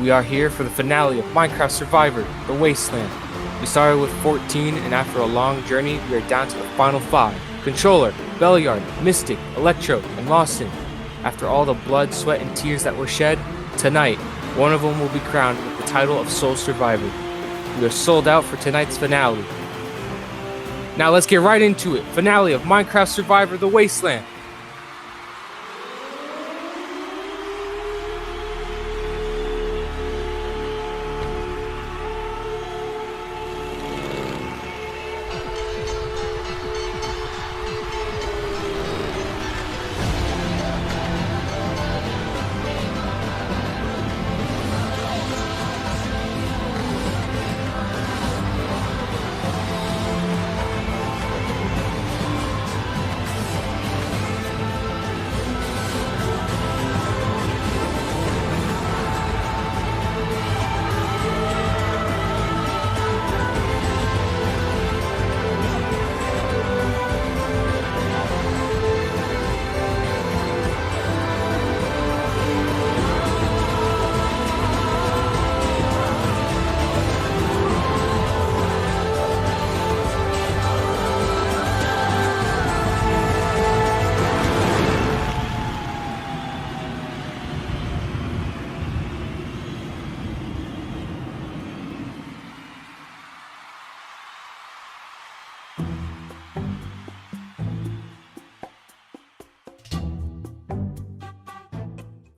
We are here for the finale of Minecraft Survivor, the Wasteland. We started with 14, and after a long journey, we are down to the final 5. Controller, Belliard, Mystic, Electro, and Lawson. After all the blood, sweat, and tears that were shed, tonight, one of them will be crowned with the title of Sole Survivor. We are sold out for tonight's finale. Now let's get right into it. Finale of Minecraft Survivor, the Wasteland.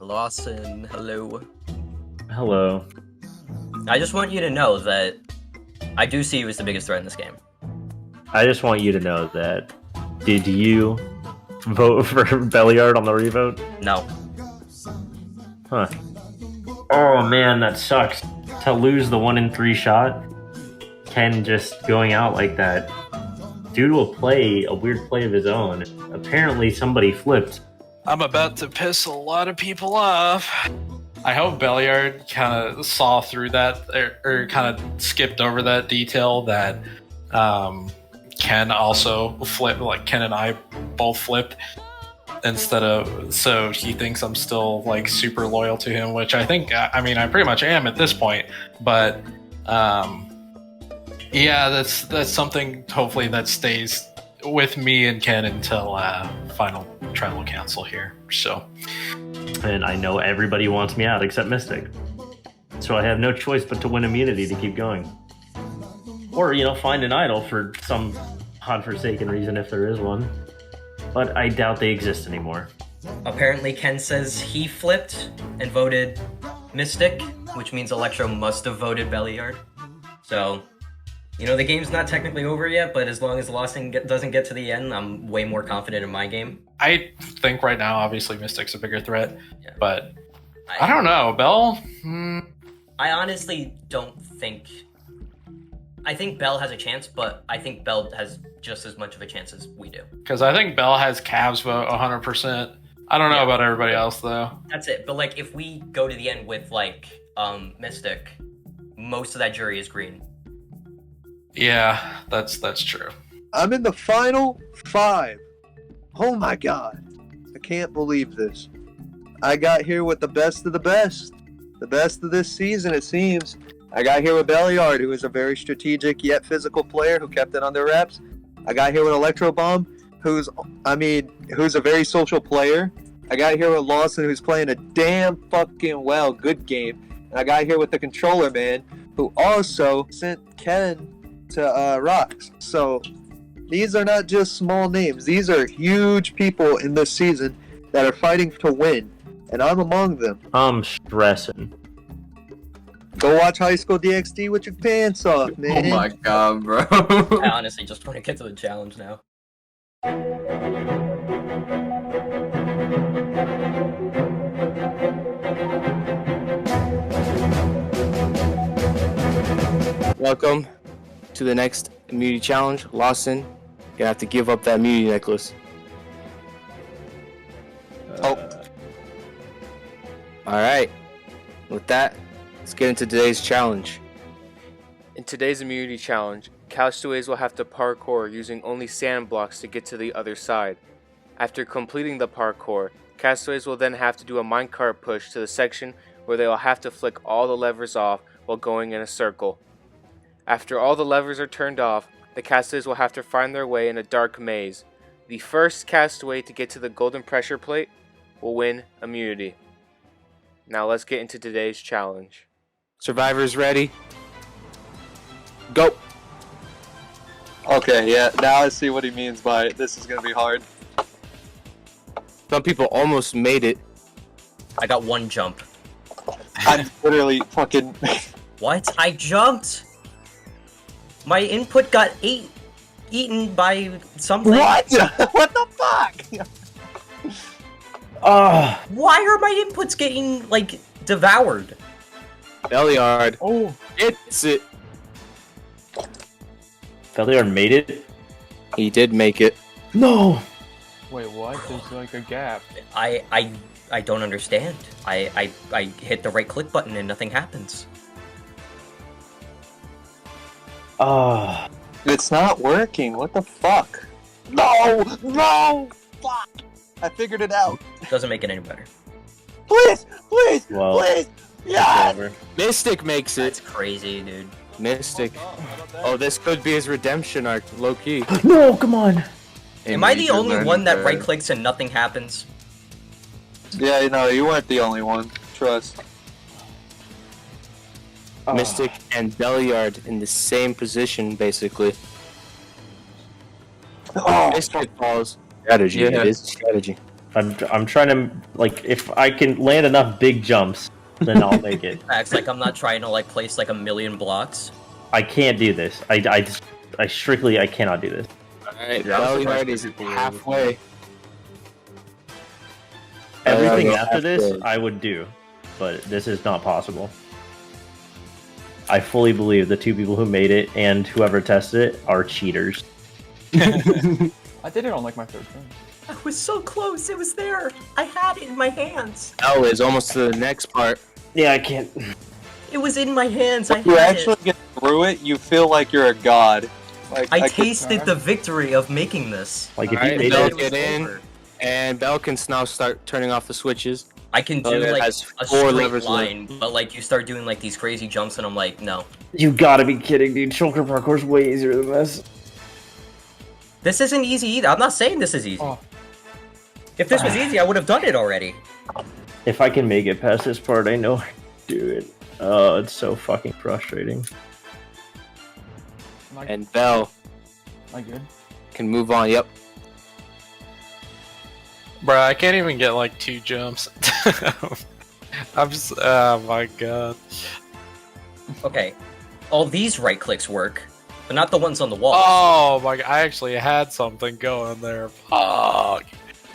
Lawson, hello. Hello. I just want you to know that I do see you as the biggest threat in this game. I just want you to know that. Did you vote for Belliard on the revote? No. Huh. Oh man, that sucks. To lose the 1 in 3 shot, Ken just going out like that. Dude will play a weird play of his own. Apparently somebody flipped. I'm about to piss a lot of people off. I hope Belliard kind of saw through that or kind of skipped over that detail that Ken also flipped, like Ken and I both flipped instead of, so he thinks I'm still like super loyal to him, which I think, I mean, I pretty much am at this point, but yeah, that's something hopefully that stays with me and Ken until final tribal council here. So, and I know everybody wants me out except Mystic, so I have no choice but to win immunity to keep going, or find an idol for some godforsaken reason if there is one, but I doubt they exist anymore. Apparently Ken says he flipped and voted Mystic, which means Electro must have voted Belliard. So the game's not technically over yet, but as long as Lawson doesn't get to the end, I'm way more confident in my game. I think right now, obviously, Mystic's a bigger threat, yeah. But I don't know, Bell? I honestly don't think... I think Bell has a chance, but I think Bell has just as much of a chance as we do. Because I think Bell has Cavs vote 100%. I don't know about everybody else, though. That's it. But, if we go to the end with, Mystic, most of that jury is green. Yeah, that's true. I'm in the final 5. Oh my god. I can't believe this. I got here with the best of the best. The best of this season, it seems. I got here with Belliard, who is a very strategic yet physical player who kept it under wraps. I got here with Electro Bomb, who's a very social player. I got here with Lawson, who's playing a damn fucking good game. And I got here with the Controller Man, who also sent Ken to Rocks. So these are not just small names. These are huge people in this season that are fighting to win, and I'm among them. I'm stressing. Go watch High School DxD with your pants off, man. Oh my god, bro. I honestly just want to get to the challenge now. Welcome to the next immunity challenge. Lawson, you're gonna have to give up that immunity necklace. Alright. With that, let's get into today's challenge. In today's immunity challenge, castaways will have to parkour using only sand blocks to get to the other side. After completing the parkour, castaways will then have to do a minecart push to the section where they will have to flick all the levers off while going in a circle. After all the levers are turned off, the castaways will have to find their way in a dark maze. The first castaway to get to the golden pressure plate will win immunity. Now let's get into today's challenge. Survivors ready? Go! Okay, yeah, now I see what he means by this is gonna be hard. Some people almost made it. I got one jump. I'm literally fucking. What? I jumped! My input got eaten by something. What? What the fuck? Why are my inputs getting, like, devoured? Belliard. Oh, it's it. Belliard made it? He did make it. No! Wait, what? There's like a gap. I don't understand. I hit the right click button and nothing happens. It's not working. What the fuck? No! No! Fuck! I figured it out. Doesn't make it any better. Please! Please! Well, please! Yes! Over. Mystic makes That's it. crazy, dude. Mystic. Oh, this could be his redemption arc, low key. No, come on! Am I the only one that right clicks and nothing happens? Yeah, no, you weren't the only one. Trust. Mystic and Belliard in the same position, basically. Oh, Mystic falls. Strategy. Yeah. It is strategy. I'm trying to, like, if I can land enough big jumps, then I'll make it. Acts like I'm not trying to, like, place, like, 1,000,000 blocks. I can't do this. I strictly, I cannot do this. Alright, Yeah, I'm Belliard surprised is people were halfway. Everything yeah, after this, halfway. I would do, but this is not possible. I fully believe the two people who made it and whoever tested it are cheaters. I did it on like my third turn. I was so close. It was there. I had it in my hands. L is almost to the next part. Yeah, I can't. It was in my hands. I When you had actually it. get through it, you feel like you're a god. Like I could- tasted the victory of making this. Like, if Alright, you made Bell it, get in, and Bell can now start turning off the switches. I can do, Belliard like, has a 4 straight levers line, but, like, you start doing, like, these crazy jumps, and I'm like, no. you gotta be kidding, dude. Shulker parkour's way easier than this. This isn't easy either. I'm not saying this is easy. Oh. If this was easy, I would have done it already. If I can make it past this part, I know I can do it. Oh, it's so fucking frustrating. Am I, And Bell am I good? can move on. Yep. Bruh, I can't even get like 2 jumps. I'm just, oh my god. Okay. All these right clicks work, but not the ones on the wall. Oh my god, I actually had something going there. Fuck.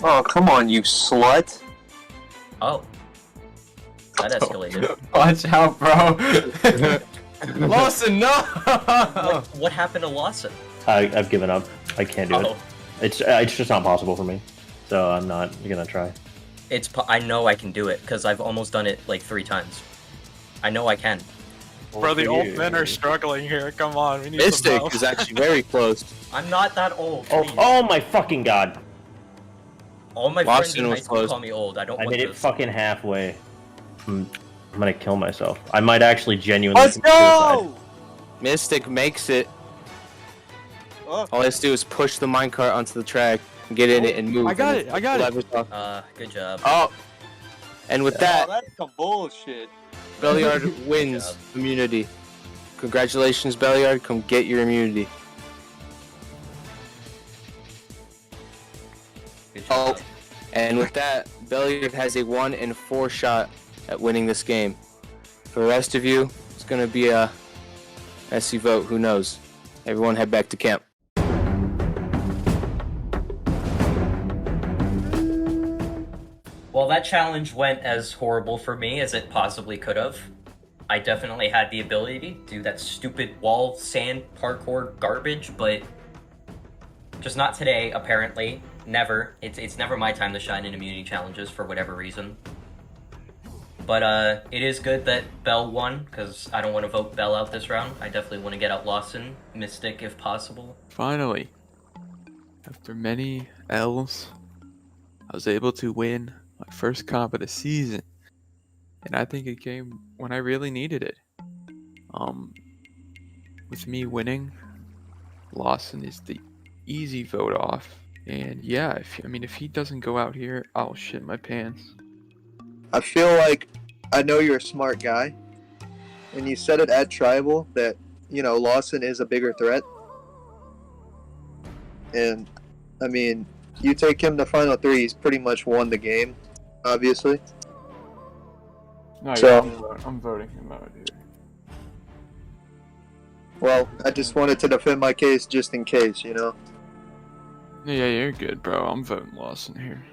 Oh, come on, you slut. Oh. That escalated. Watch out, bro. Lawson, no! What happened to Lawson? I've given up. I can't do Oh. it. It's just not possible for me. So I'm not gonna try. I know I can do it, because I've almost done it, like, 3 times. I know I can. Bro, the old men are struggling here. Come on, we need some Mystic help. is actually very close. I'm not that old. Oh, please. oh my fucking god! All my Lawson friends in high was school close. call me old. I don't I want made it this. fucking halfway. I'm gonna kill myself. I might actually genuinely. Let's commit suicide. go! Mystic makes it. Oh. All he has to do is push the minecart onto the track, get in it, and move. I got and it, I got it. levers off. Good job. Oh! And with Oh, that, that's some bullshit. Belliard wins job. immunity. Congratulations, Belliard. Come get your immunity. Good job. And with that, Belliard has a 1 in 4 shot at winning this game. For the rest of you, it's going to be a messy vote. Who knows? Everyone head back to camp. Well, that challenge went as horrible for me as it possibly could have. I definitely had the ability to do that stupid wall sand parkour garbage, but just not today, apparently. Never. It's never my time to shine in immunity challenges for whatever reason. But it is good that Bell won, because I don't want to vote Bell out this round. I definitely want to get out Lawson, Mystic if possible. Finally, after many L's, I was able to win my first comp of the season. and I think it came when I really needed it. With me winning, Lawson is the easy vote off. And yeah, if he doesn't go out here, I'll shit my pants. I feel like I know you're a smart guy, and you said it at Tribal that, Lawson is a bigger threat. And, I mean, you take him to Final 3, he's pretty much won the game, obviously. No, So- I'm voting him out here. Well, I just wanted to defend my case just in case, Yeah, you're good, bro. I'm voting Lawson here.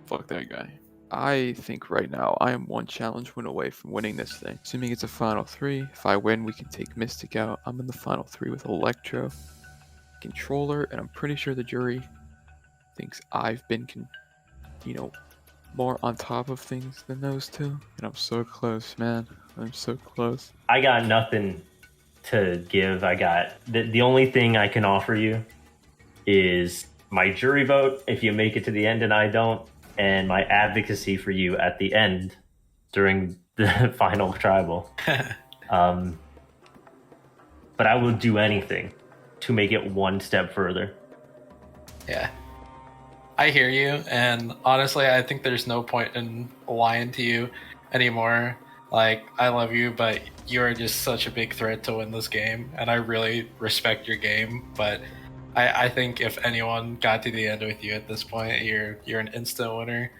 Fuck that guy. I think right now I am one challenge win away from winning this thing. Assuming it's a final 3, if I win, we can take Mystic out. I'm in the final 3 with Electro, Controller, and I'm pretty sure the jury thinks I've been, more on top of things than those two. And I'm so close, man. I'm so close. I got nothing to give. I got the only thing I can offer you is my jury vote if you make it to the end and I don't, and my advocacy for you at the end during the final tribal. But I will do anything to make it one step further. Yeah. I hear you, and honestly, I think there's no point in lying to you anymore. Like, I love you, but you're just such a big threat to win this game, and I really respect your game, but I think if anyone got to the end with you at this point, you're an instant winner.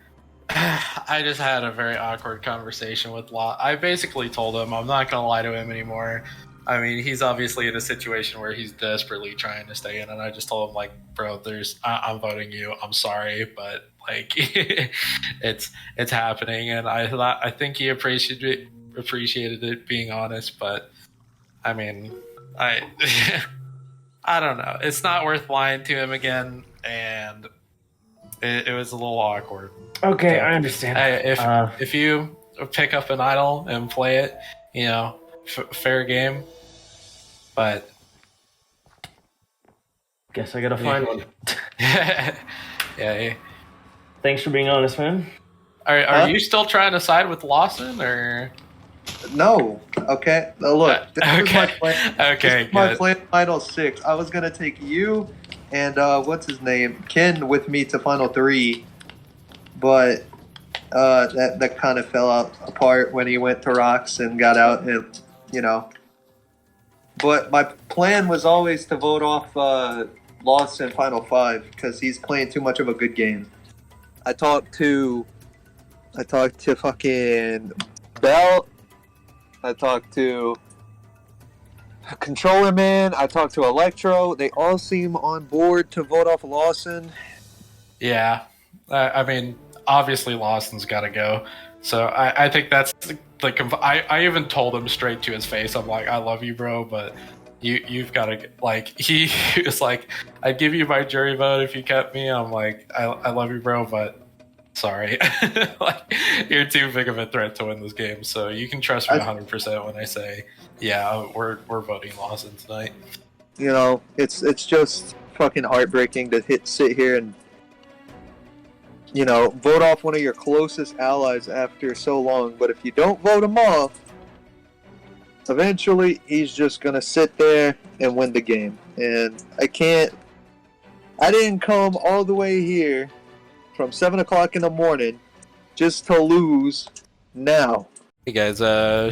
I just had a very awkward conversation with Law. I basically told him I'm not gonna lie to him anymore. I mean, he's obviously in a situation where he's desperately trying to stay in, and I just told him, like, bro, I'm voting you. I'm sorry, but like, it's happening, and I think he appreciated it being honest, but I mean, I don't know. It's not worth lying to him again, and it was a little awkward. Okay, So, I understand. If you pick up an idol and play it, fair game. But guess I gotta find one. yeah. Thanks for being honest, man. Are you still trying to side with Lawson, or? No. Okay. Now look, this is my plan. Okay, This is my good. plan. Final 6. I was gonna take you and what's his name, Ken, with me to Final 3, but that kind of fell apart when he went to Rocks and got out, and But my plan was always to vote off Lawson Final 5 because he's playing too much of a good game. I talked to fucking Bell. I talked to Controller Man. I talked to Electro. They all seem on board to vote off Lawson. Yeah, I mean, obviously Lawson's got to go. So I think that's I even told him straight to his face. I'm like, I love you, bro, but you've got to, like, he was like, I'd give you my jury vote if you kept me. I'm like, I love you, bro, but sorry, like, you're too big of a threat to win this game. So you can trust me 100% when I say, yeah, we're voting Lawson tonight. It's just fucking heartbreaking to sit here and vote off one of your closest allies after so long. But if you don't vote him off, eventually he's just gonna sit there and win the game. And I didn't come all the way here from 7 o'clock in the morning just to lose now. Hey guys,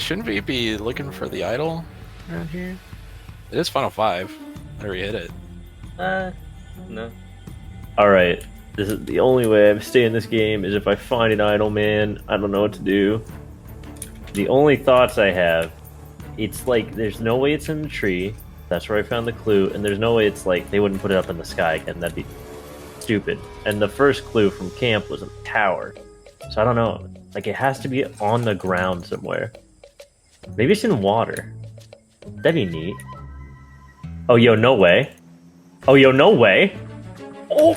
shouldn't we be looking for the idol around here? It is Final 5. I already hit it. No. All right. This is the only way I stay in this game is if I find an idol, man. I don't know what to do. The only thoughts I have, it's like there's no way it's in the tree. That's where I found the clue, and there's no way it's like they wouldn't put it up in the sky again. That'd be stupid. And the first clue from camp was a tower, so I don't know. Like, it has to be on the ground somewhere. Maybe it's in water. That'd be neat. Oh, yo, no way. Oh, yo, no way. Oh.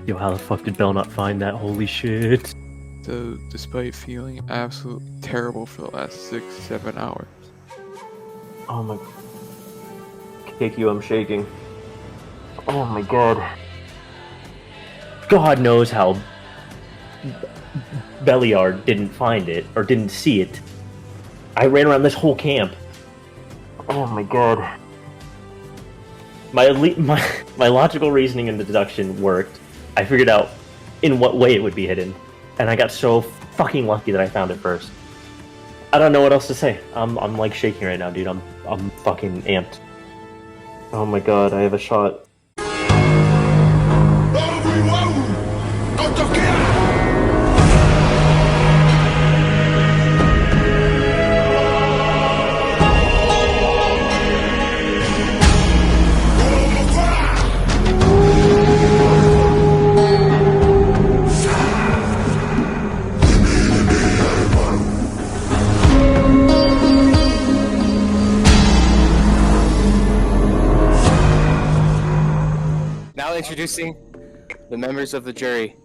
Yo, how the fuck did Bell not find that? Holy shit. So, despite feeling absolutely terrible for the last 6-7 hours, Oh my... Kick you, I'm shaking. Oh my god. God knows how Belliard didn't find it or didn't see it. I ran around this whole camp. Oh my god. My logical reasoning and deduction worked. I figured out in what way it would be hidden, and I got so fucking lucky that I found it first. I don't know what else to say. I'm like shaking right now, dude. I'm fucking amped. Oh my god, I have a shot. Now introducing the members of the jury.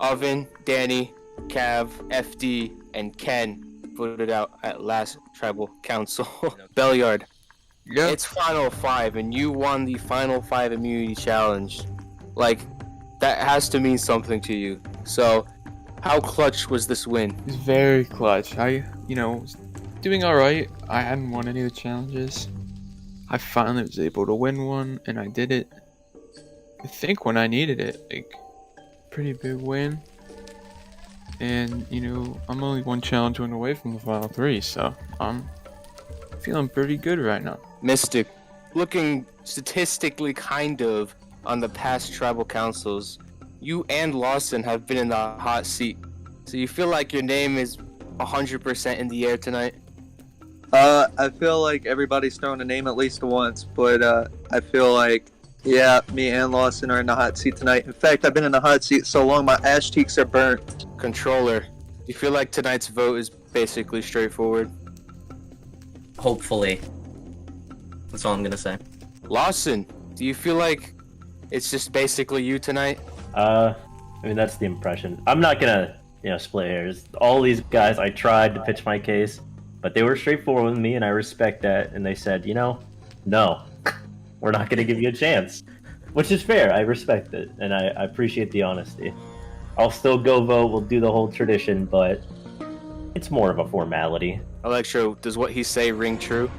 Oven, Danny, Cav, FD, and Ken voted out at last tribal council. Belliard, Yeah. it's final 5 and you won the final 5 immunity challenge. Like, that has to mean something to you. So, how clutch was this win? It's very clutch. I was doing alright. I hadn't won any of the challenges. I finally was able to win one, and I did it. I think when I needed it, like, pretty big win. And, I'm only one challenge win away from the final 3, so I'm feeling pretty good right now. Mystic, looking statistically kind of on the past tribal councils, you and Lawson have been in the hot seat. So you feel like your name is 100% in the air tonight? I feel like everybody's thrown a name at least once, but I feel like, yeah, me and Lawson are in the hot seat tonight. In fact, I've been in the hot seat so long my ash cheeks are burnt. Controller, do you feel like tonight's vote is basically straightforward? Hopefully. That's all I'm gonna say. Lawson, do you feel like it's just basically you tonight? I mean, that's the impression. I'm not gonna, split hairs. All these guys, I tried to pitch my case, but they were straightforward with me, and I respect that. And they said, no, we're not gonna give you a chance, which is fair. I respect it, and I appreciate the honesty. I'll still go vote. We'll do the whole tradition, but it's more of a formality. Electro, does what he say ring true?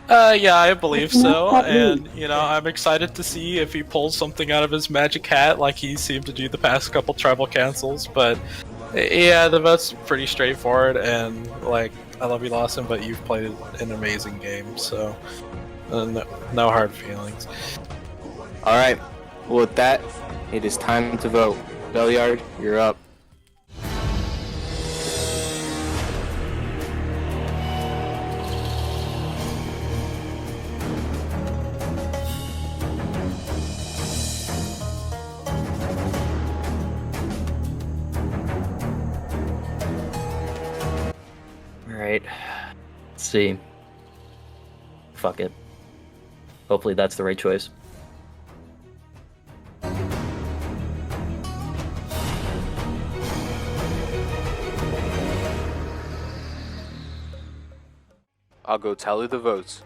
Yeah, I believe so, and I'm excited to see if he pulls something out of his magic hat like he seemed to do the past couple tribal councils. But yeah, the vote's pretty straightforward, and like, I love you, Lawson, but you've played an amazing game, so no hard feelings. All right. Well, with that, it is time to vote. Belliard, you're up. Alright. Let's see. Fuck it. Hopefully that's the right choice. I'll go tally the votes.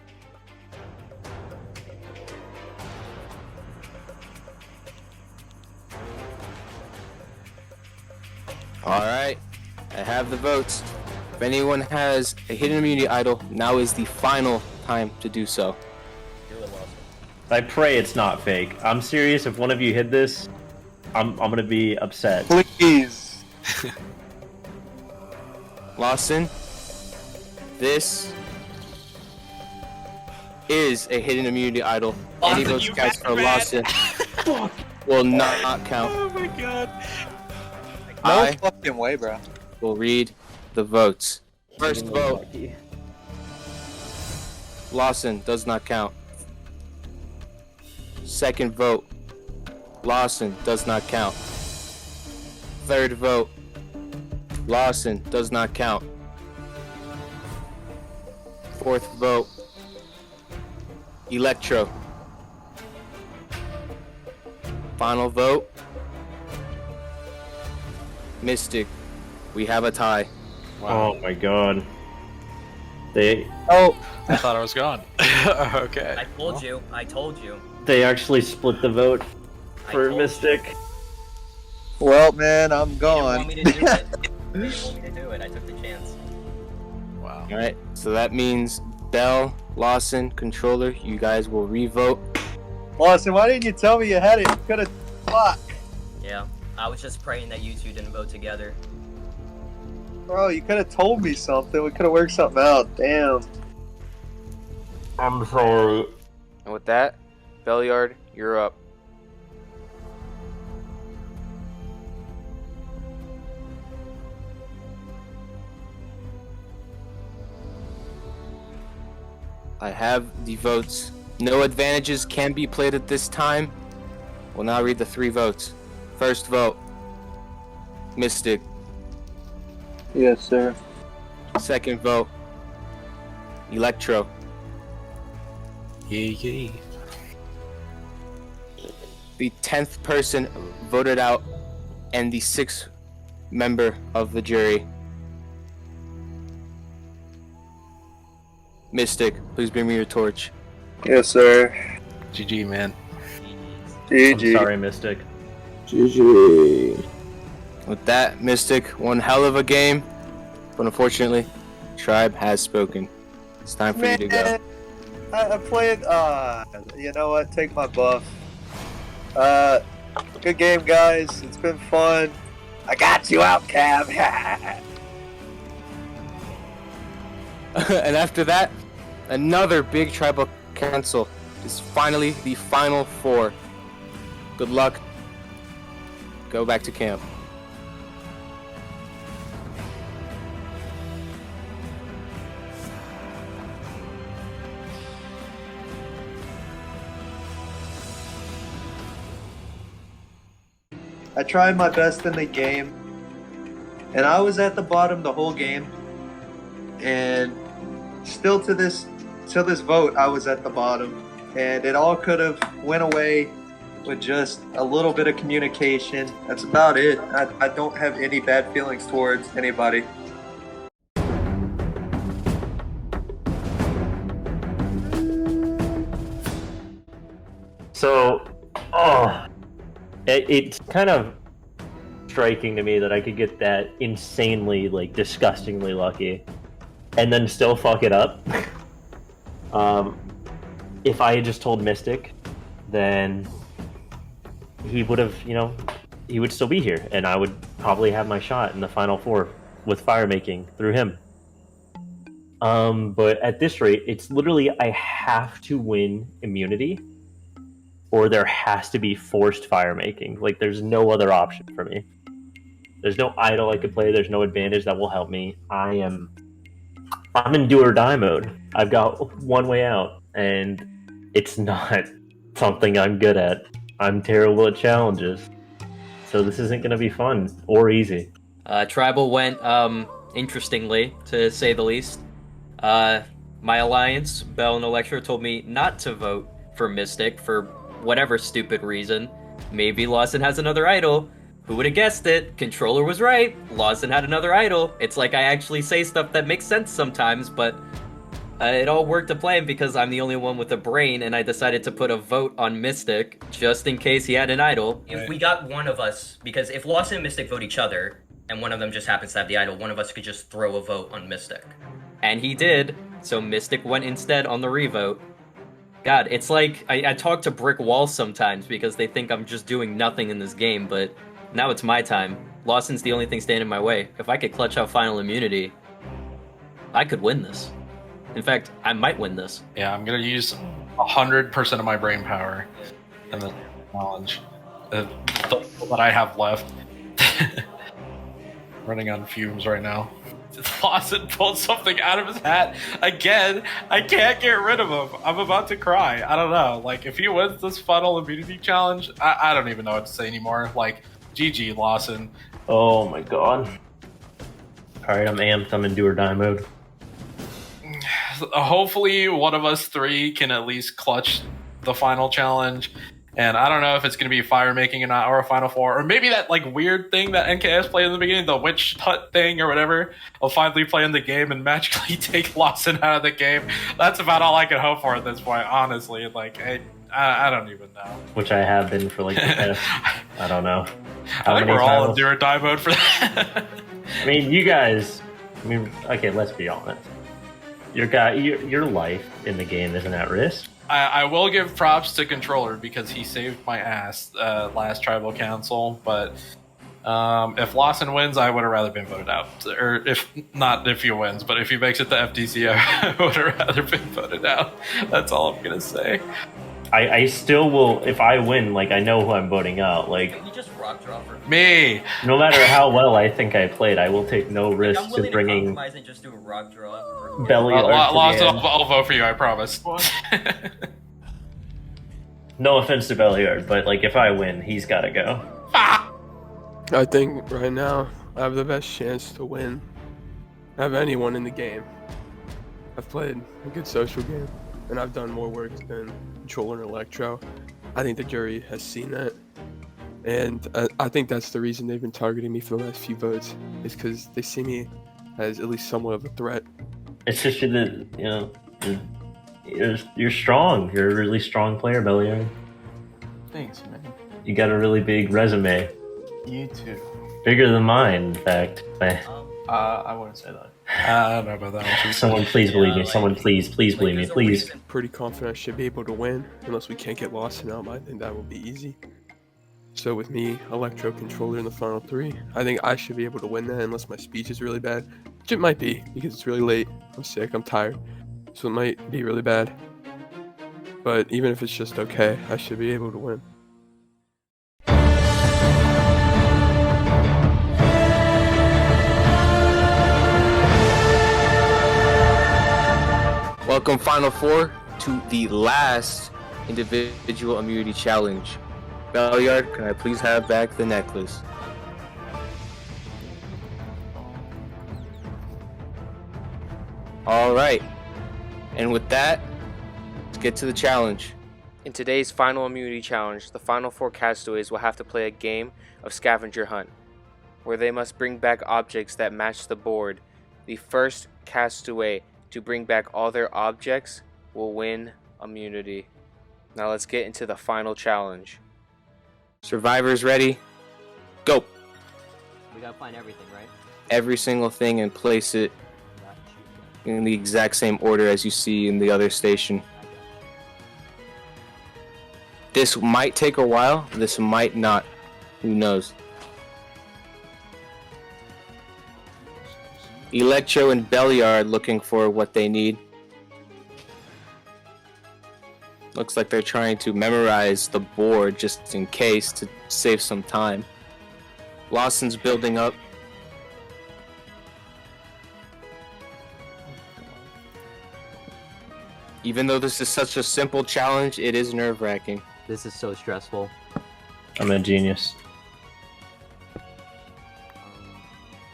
Alright, I have the votes. If anyone has a hidden immunity idol, now is the final time to do so. I pray it's not fake. I'm serious. If one of you hid this, I'm gonna be upset. Please. Lawson, this is a hidden immunity idol. Any votes cast for Lawson will not count. Oh my god. No I fucking way, bro. will read the votes. First vote, Lawson does not count. Second vote, Lawson does not count. Third vote, Lawson does not count. Fourth vote, Electro. Final vote, Mystic. We have a tie. Oh my god. They I thought I was gone. Okay. I told you. they actually split the vote I for told Mystic. Well, man, I'm You gone. didn't want me to do it. You didn't want me to do it. I took the chance. Wow. All right, so that means Bell, Lawson, controller, you guys will revote. Lawson, why didn't you tell me you had it? You could have. Fuck. Yeah, I was just praying that you two didn't vote together. Bro, you could have told me something. We could have worked something out. Damn. I'm sorry. And with that, Belliard, you're up. I have the votes. No advantages can be played at this time. We'll now read the 3 votes. First vote, Mystic. Yes, sir. Second vote, Electro. Yeah. The 10th person voted out and the 6th member of the jury. Mystic, please bring me your torch. Yes, sir. GG, man. I'm GG. sorry, Mystic. GG. With that, Mystic, one hell of a game, but unfortunately, Tribe has spoken. It's time for you to go. I played. You know what? Take my buff. Good game, guys. It's been fun. I got you out, Cam. And after that, another big tribal council is finally the final 4. Good luck. Go back to camp. I tried my best in the game, and I was at the bottom the whole game. And still to this vote, I was at the bottom, and it all could have went away with just a little bit of communication. That's about it. I don't have any bad feelings towards anybody. So, it's kind of striking to me that I could get that insanely, like, disgustingly lucky, and then still fuck it up. If I had just told Mystic, then he would have, he would still be here, and I would probably have my shot in the final 4 with fire making through him. But at this rate, it's literally I have to win immunity, or there has to be forced fire making. Like, there's no other option for me. There's no idol I could play. There's no advantage that will help me. I'm in do or die mode. I've got one way out, and it's not something I'm good at. I'm terrible at challenges. So this isn't going to be fun or easy. Tribal went, interestingly, to say the least. My alliance, Bell and Electra, told me not to vote for Mystic for whatever stupid reason. Maybe Lawson has another idol. Who would have guessed it? Controller was right. Lawson had another idol. It's like I actually say stuff that makes sense sometimes, but it all worked to plan because I'm the only one with a brain, and I decided to put a vote on Mystic just in case he had an idol. If we got one of us, because if Lawson and Mystic vote each other, and one of them just happens to have the idol, one of us could just throw a vote on Mystic. And he did, so Mystic went instead on the revote. God, it's like I talk to brick walls sometimes because they think I'm just doing nothing in this game, but now it's my time. Lawson's the only thing standing in my way. If I could clutch out final immunity, I could win this. In fact, I might win this. Yeah, I'm gonna use 100% of my brain power and the knowledge that I have left. Running on fumes right now. Lawson pulled something out of his hat again. I can't get rid of him. I'm about to cry. I don't know. Like, if he wins this final immunity challenge, I don't even know what to say anymore. Like, GG, Lawson. Oh my god. Alright, I'm amped. I'm in do or die mode. Hopefully one of us 3 can at least clutch the final challenge. And I don't know if it's going to be fire making or not, or a final 4, or maybe that like weird thing that NKS played in the beginning, the witch hut thing or whatever. I'll finally play in the game and magically take Lawson out of the game. That's about all I can hope for at this point, honestly. Like, I don't even know. Which I have been for like the past, I don't know, How I think many we're all in times? do or die mode for that. I mean, you guys. I mean, okay, let's be honest. Your life in the game isn't at risk. I will give props to controller because he saved my ass last tribal council. But if Lawson wins, I would have rather been voted out. Or if not, if he wins, but if he makes it to FTC, I would have rather been voted out. That's all I'm gonna say. I still will. If I win, like I know who I'm voting out. Like You just rock draw for Me. no matter how well I think I played, I will take no I'm risk willing to bringing compromise and just do a rock draw. Belliard to Lawson, the end. I'll vote for you. I promise. No offense to Belliard, but like if I win, he's got to go. I think right now I have the best chance to win out of anyone in the game. I've played a good social game, and I've done more work than Controller and Electro. I think the jury has seen that, and I think that's the reason they've been targeting me for the last few votes, is because they see me as at least somewhat of a threat. It's just that you're strong. You're a really strong player, Belliard. Thanks, man. You got a really big resume, You too. bigger than mine, in fact. I wouldn't say that. I don't know about that one. Someone please believe me. like- Someone please believe me, there's a please. reason- Pretty confident I should be able to win, unless we can't get lost in Elm. I think that will be easy. So with me, Electro, Controller in the final three, I think I should be able to win that unless my speech is really bad, which it might be because it's really late. I'm sick, I'm tired, so it might be really bad. But even if it's just okay, I should be able to win. Welcome, Final Four, to the last individual immunity challenge. Belliard, can I please have back the necklace? Alright, and with that, let's get to the challenge. In today's final immunity challenge, the final four castaways will have to play a game of scavenger hunt, where they must bring back objects that match the board. The first castaway to bring back all their objects will win immunity. Now let's get into the final challenge. Survivors ready? Go! We gotta find everything, right? Every single thing and place it Got you. in the exact same order as you see in the other station. This might take a while, this might not. Who knows? Electro and Belliard looking for what they need. Looks like they're trying to memorize the board just in case to save some time. Lawson's building up. Even though this is such a simple challenge, it is nerve-wracking. This is so stressful. I'm a genius.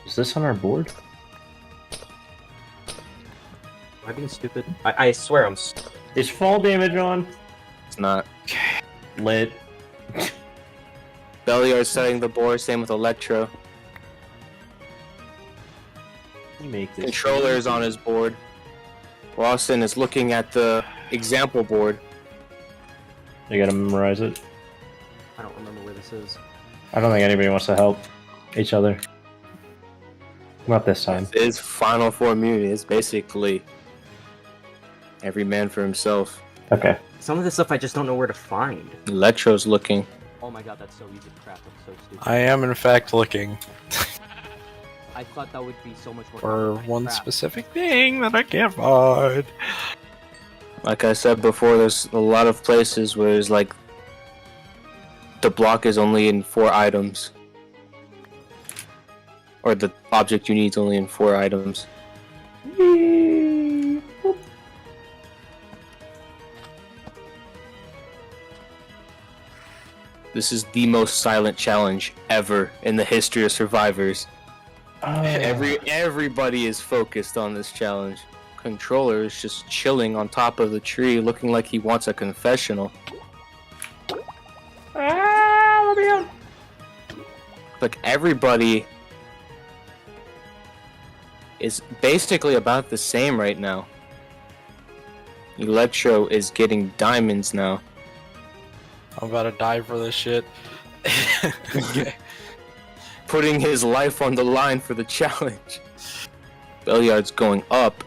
Is this on our board? Am I being stupid? I swear I'm. Is fall damage on? It's not. Lit. Belliard setting the board, same with Electro. You make this. Controller is on his board. Lawson is looking at the example board. You gotta memorize it. I don't remember where this is. I don't think anybody wants to help each other. Not this time. It is Final Four immunity. It's basically every man for himself. Okay. Some of this stuff I just don't know where to find. Electro's looking. Oh my god, that's so easy. Crap, I'm so stupid. I am in fact looking I thought that would be so much more. for complicated. one Crap. specific thing that I can't find. Like I said before, there's a lot of places where it's like the block is only in 4 items. Or the object you need is only in 4 items. This is the most silent challenge ever in the history of survivors. Everybody is focused on this challenge. Controller is just chilling on top of the tree, looking like he wants a confessional. Like everybody is basically about the same right now. Electro is getting diamonds now. I'm about to die for this shit. Okay. Putting his life on the line for the challenge. Belliard's going up.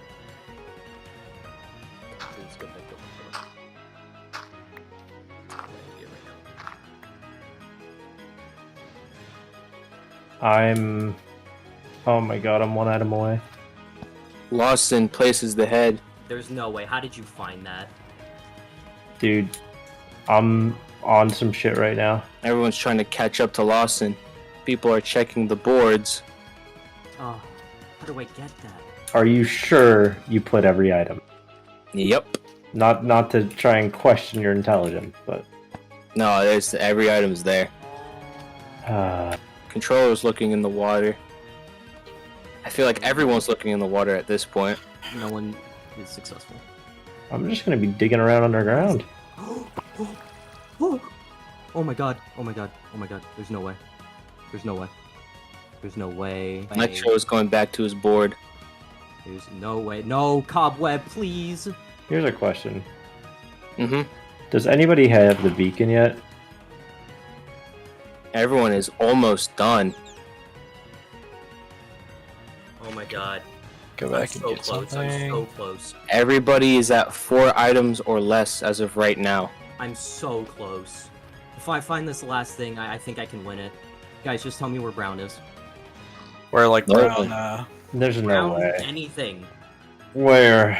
Oh my god, I'm 1 item away. Lawson places the head. There's no way. How did you find that? Dude, I'm on some shit right now. Everyone's trying to catch up to Lawson. People are checking the boards. Oh, how do I get that? Are you sure you put every item? Yep. Not to try and question your intelligence, but No, every item's there. uh, Controller's looking in the water. I feel like everyone's looking in the water at this point. No one is successful. I'm just gonna be digging around underground. Oh my god. Oh my god. Oh my god. There's no way. There's no way. There's no way. Electro is going back to his board. There's no way. No, cobweb, please. Here's a question. Mm-hmm. Does anybody have the beacon yet? Everyone is almost done. Oh my god. Go I'm back and so get close. something. I'm so close. Everybody is at 4 items or less as of right now. I'm so close. If I find this last thing, I think I can win it. Guys, just tell me where Brown is. Where like No. brown, There's no Brown, way. anything. Where?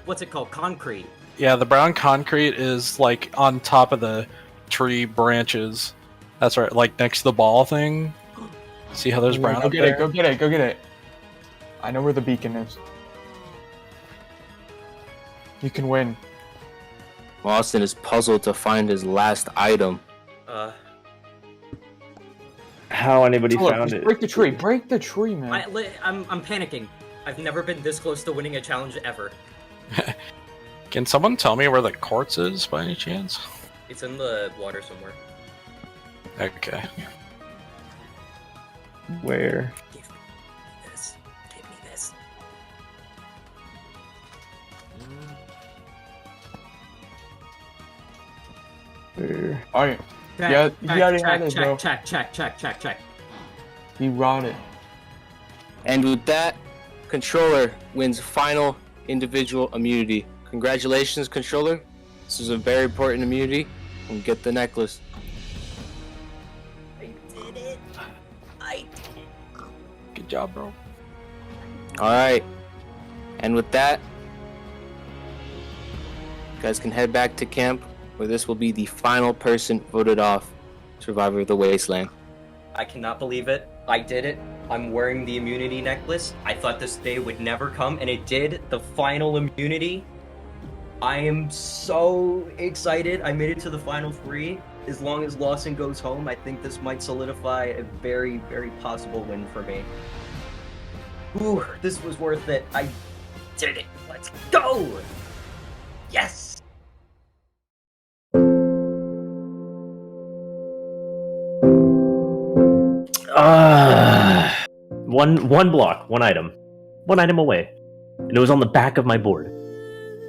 What's it called? Concrete. yeah, the brown concrete is like on top of the tree branches. That's right, like next to the ball thing. See how there's brown Go up get there? it, go get it, go get it. I know where the beacon is. You can win. Lawson is puzzled to find his last item. How anybody Look, found just it? break the tree, break the tree, man. I'm panicking. I've never been this close to winning a challenge ever. Can someone tell me where the quartz is by any chance? It's in the water somewhere. Okay. Where? Give me this. Give me this. Where? Alright, yeah, you already had it, bro. Check. You rotted. And with that, Controller wins final individual immunity. Congratulations, Controller. This is a very important immunity. And get the necklace. I did it. Good job, bro. Alright. And with that, you guys can head back to camp, where this will be the final person voted off Survivor of the Wasteland. I cannot believe it. I did it. I'm wearing the immunity necklace. I thought this day would never come, and it did. The final immunity. I am so excited. I made it to the final 3. As long as Lawson goes home, I think this might solidify a very, very possible win for me. Ooh, this was worth it. I did it. Let's go! Yes! One block, 1 item. 1 item away. And it was on the back of my board.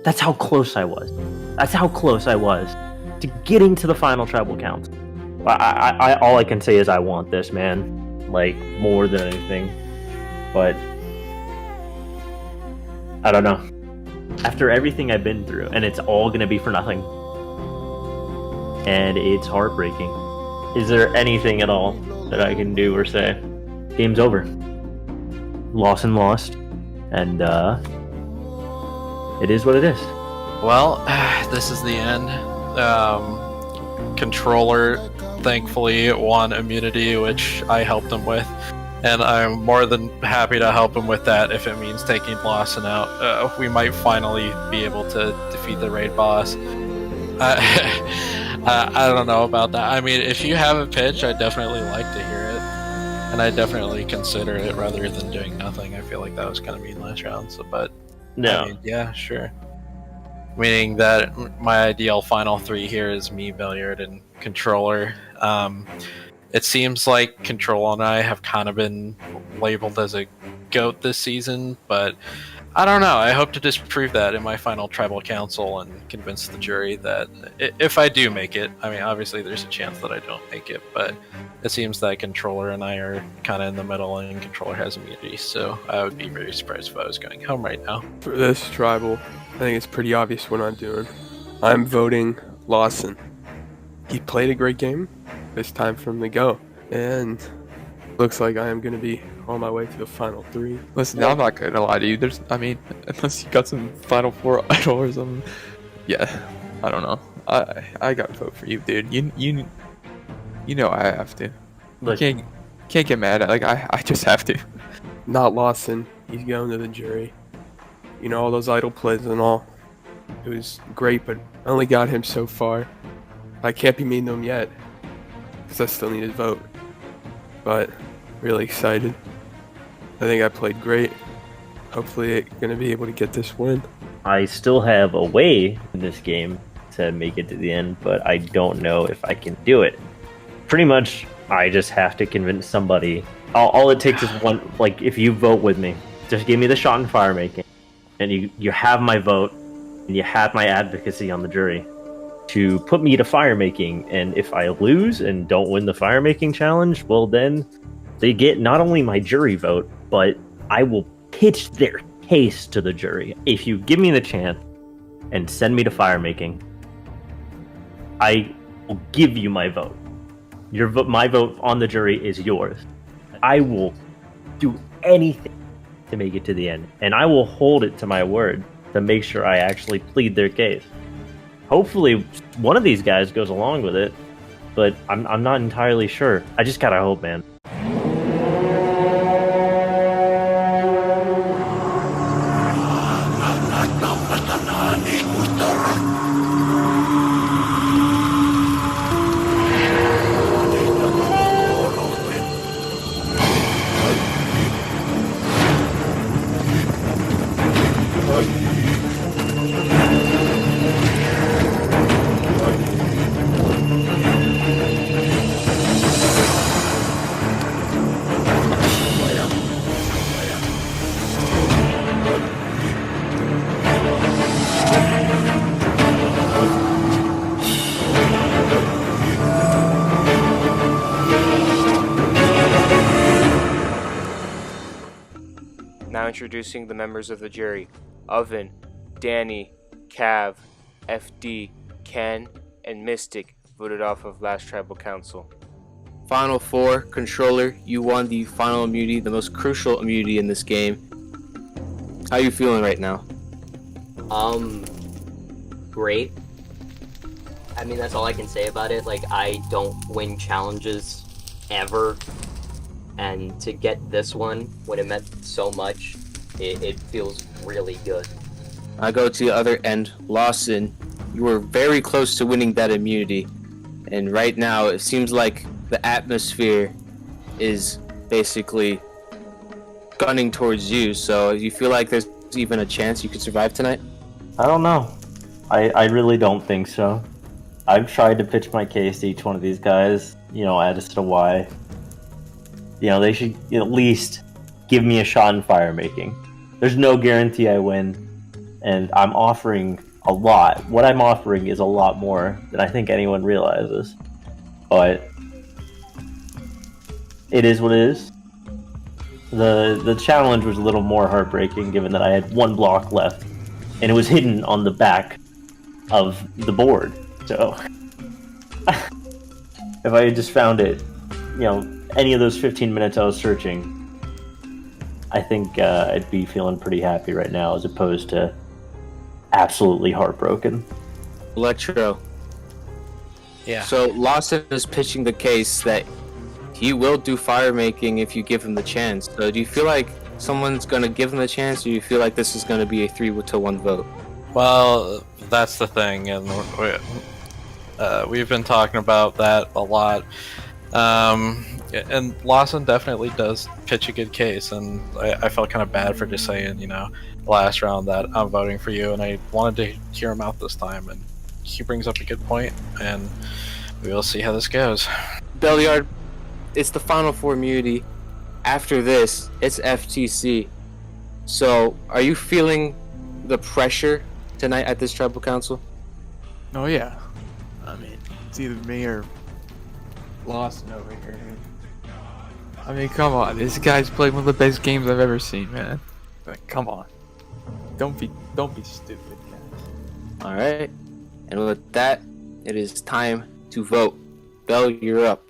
That's how close I was. That's how close I was to getting to the final tribal count. All I can say is I want this, man. Like, more than anything. But I don't know. After everything I've been through, and it's all gonna be for nothing. And it's heartbreaking. Is there anything at all that I can do or say? Game's over. Lawson lost. And it is what it is. Well, this is the end. Controller, thankfully, won immunity, which I helped him with. And I'm more than happy to help him with that if it means taking Lawson out. We might finally be able to defeat the raid boss. I don't know about that. I mean, if you have a pitch, I'd definitely like to hear it. And I definitely consider it rather than doing nothing. I feel like that was kind of mean last round. So, but No. I mean, yeah, sure. Meaning that my ideal final 3 here is me, Billiard, and Controller. It seems like Control and I have kind of been labeled as a GOAT this season, but I don't know. I hope to disprove that in my final tribal council and convince the jury that if I do make it, I mean, obviously there's a chance that I don't make it, but it seems that Controller and I are kind of in the middle, and Controller has immunity, so I would be very surprised if I was going home right now. For this tribal, I think it's pretty obvious what I'm doing. I'm voting Lawson. He played a great game. It's time for him to go. And looks like I am going to be on my way to the final 3. Listen, I'm not gonna lie to you. Unless you got some Final Four idol or something. Yeah, I don't know. I gotta vote for you, dude. You know I have to. Look, Can't get mad at I just have to. Not Lawson. He's going to the jury. You know, all those idol plays and all. It was great, but I only got him so far. I can't be mean to him yet, because I still need his vote. But really excited. I think I played great. Hopefully gonna be able to get this win. I still have a way in this game to make it to the end, but I don't know if I can do it. Pretty much, I just have to convince somebody. All it takes is one, like, if you vote with me, just give me the shot in fire making, and you have my vote, and you have my advocacy on the jury to put me to fire making, and if I lose and don't win the fire making challenge, well then, they get not only my jury vote, but I will pitch their case to the jury. If you give me the chance and send me to fire making, I will give you my vote. My vote on the jury is yours. I will do anything to make it to the end, and I will hold it to my word to make sure I actually plead their case. Hopefully, one of these guys goes along with it, but I'm not entirely sure. I just gotta hope, man. Now introducing the members of the jury. Oven, Danny, Cav, FD, Ken, and Mystic voted off of last tribal council. Final 4, Controller, you won the final immunity, the most crucial immunity in this game. How you feeling right now? Great. I mean, that's all I can say about it. Like, I don't win challenges ever. And to get this one, when it meant so much, it feels really good. I go to the other end. Lawson, you were very close to winning that immunity. And right now, it seems like the atmosphere is basically gunning towards you. So you feel like there's even a chance you could survive tonight? I don't know. I really don't think so. I've tried to pitch my case to each one of these guys, as to why. They should at least give me a shot in fire making. There's no guarantee I win, and I'm offering a lot. What I'm offering is a lot more than I think anyone realizes. But it is what it is. The challenge was a little more heartbreaking given that I had one block left, and it was hidden on the back of the board. So if I had just found it, any of those 15 minutes I was searching, I think I'd be feeling pretty happy right now as opposed to absolutely heartbroken. Electro. Yeah. So Lawson is pitching the case that he will do fire making if you give him the chance. So do you feel like someone's going to give him the chance, or do you feel like this is going to be a 3-1 vote? Well, that's the thing, and we've been talking about that a lot. And Lawson definitely does pitch a good case, and I felt kind of bad for just saying, last round that I'm voting for you, and I wanted to hear him out this time, and he brings up a good point, and we will see how this goes. Belliard, it's the final 4 immunity. After this, it's FTC. So, are you feeling the pressure tonight at this tribal council? Oh yeah. I mean, it's either me or Lawson over here. I mean, come on. This guy's played one of the best games I've ever seen, man. Like, come on. Don't be stupid, guys. All right. And with that, it is time to vote. Bell, you're up.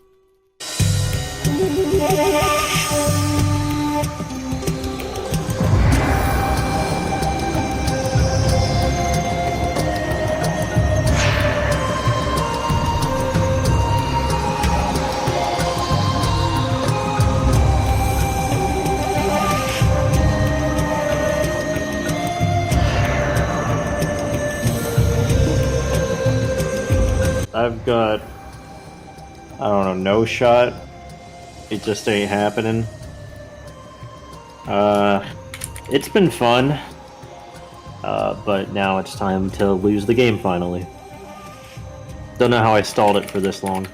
I've got, I don't know, no shot. It just ain't happening. It's been fun. But now it's time to lose the game finally. Don't know how I stalled it for this long.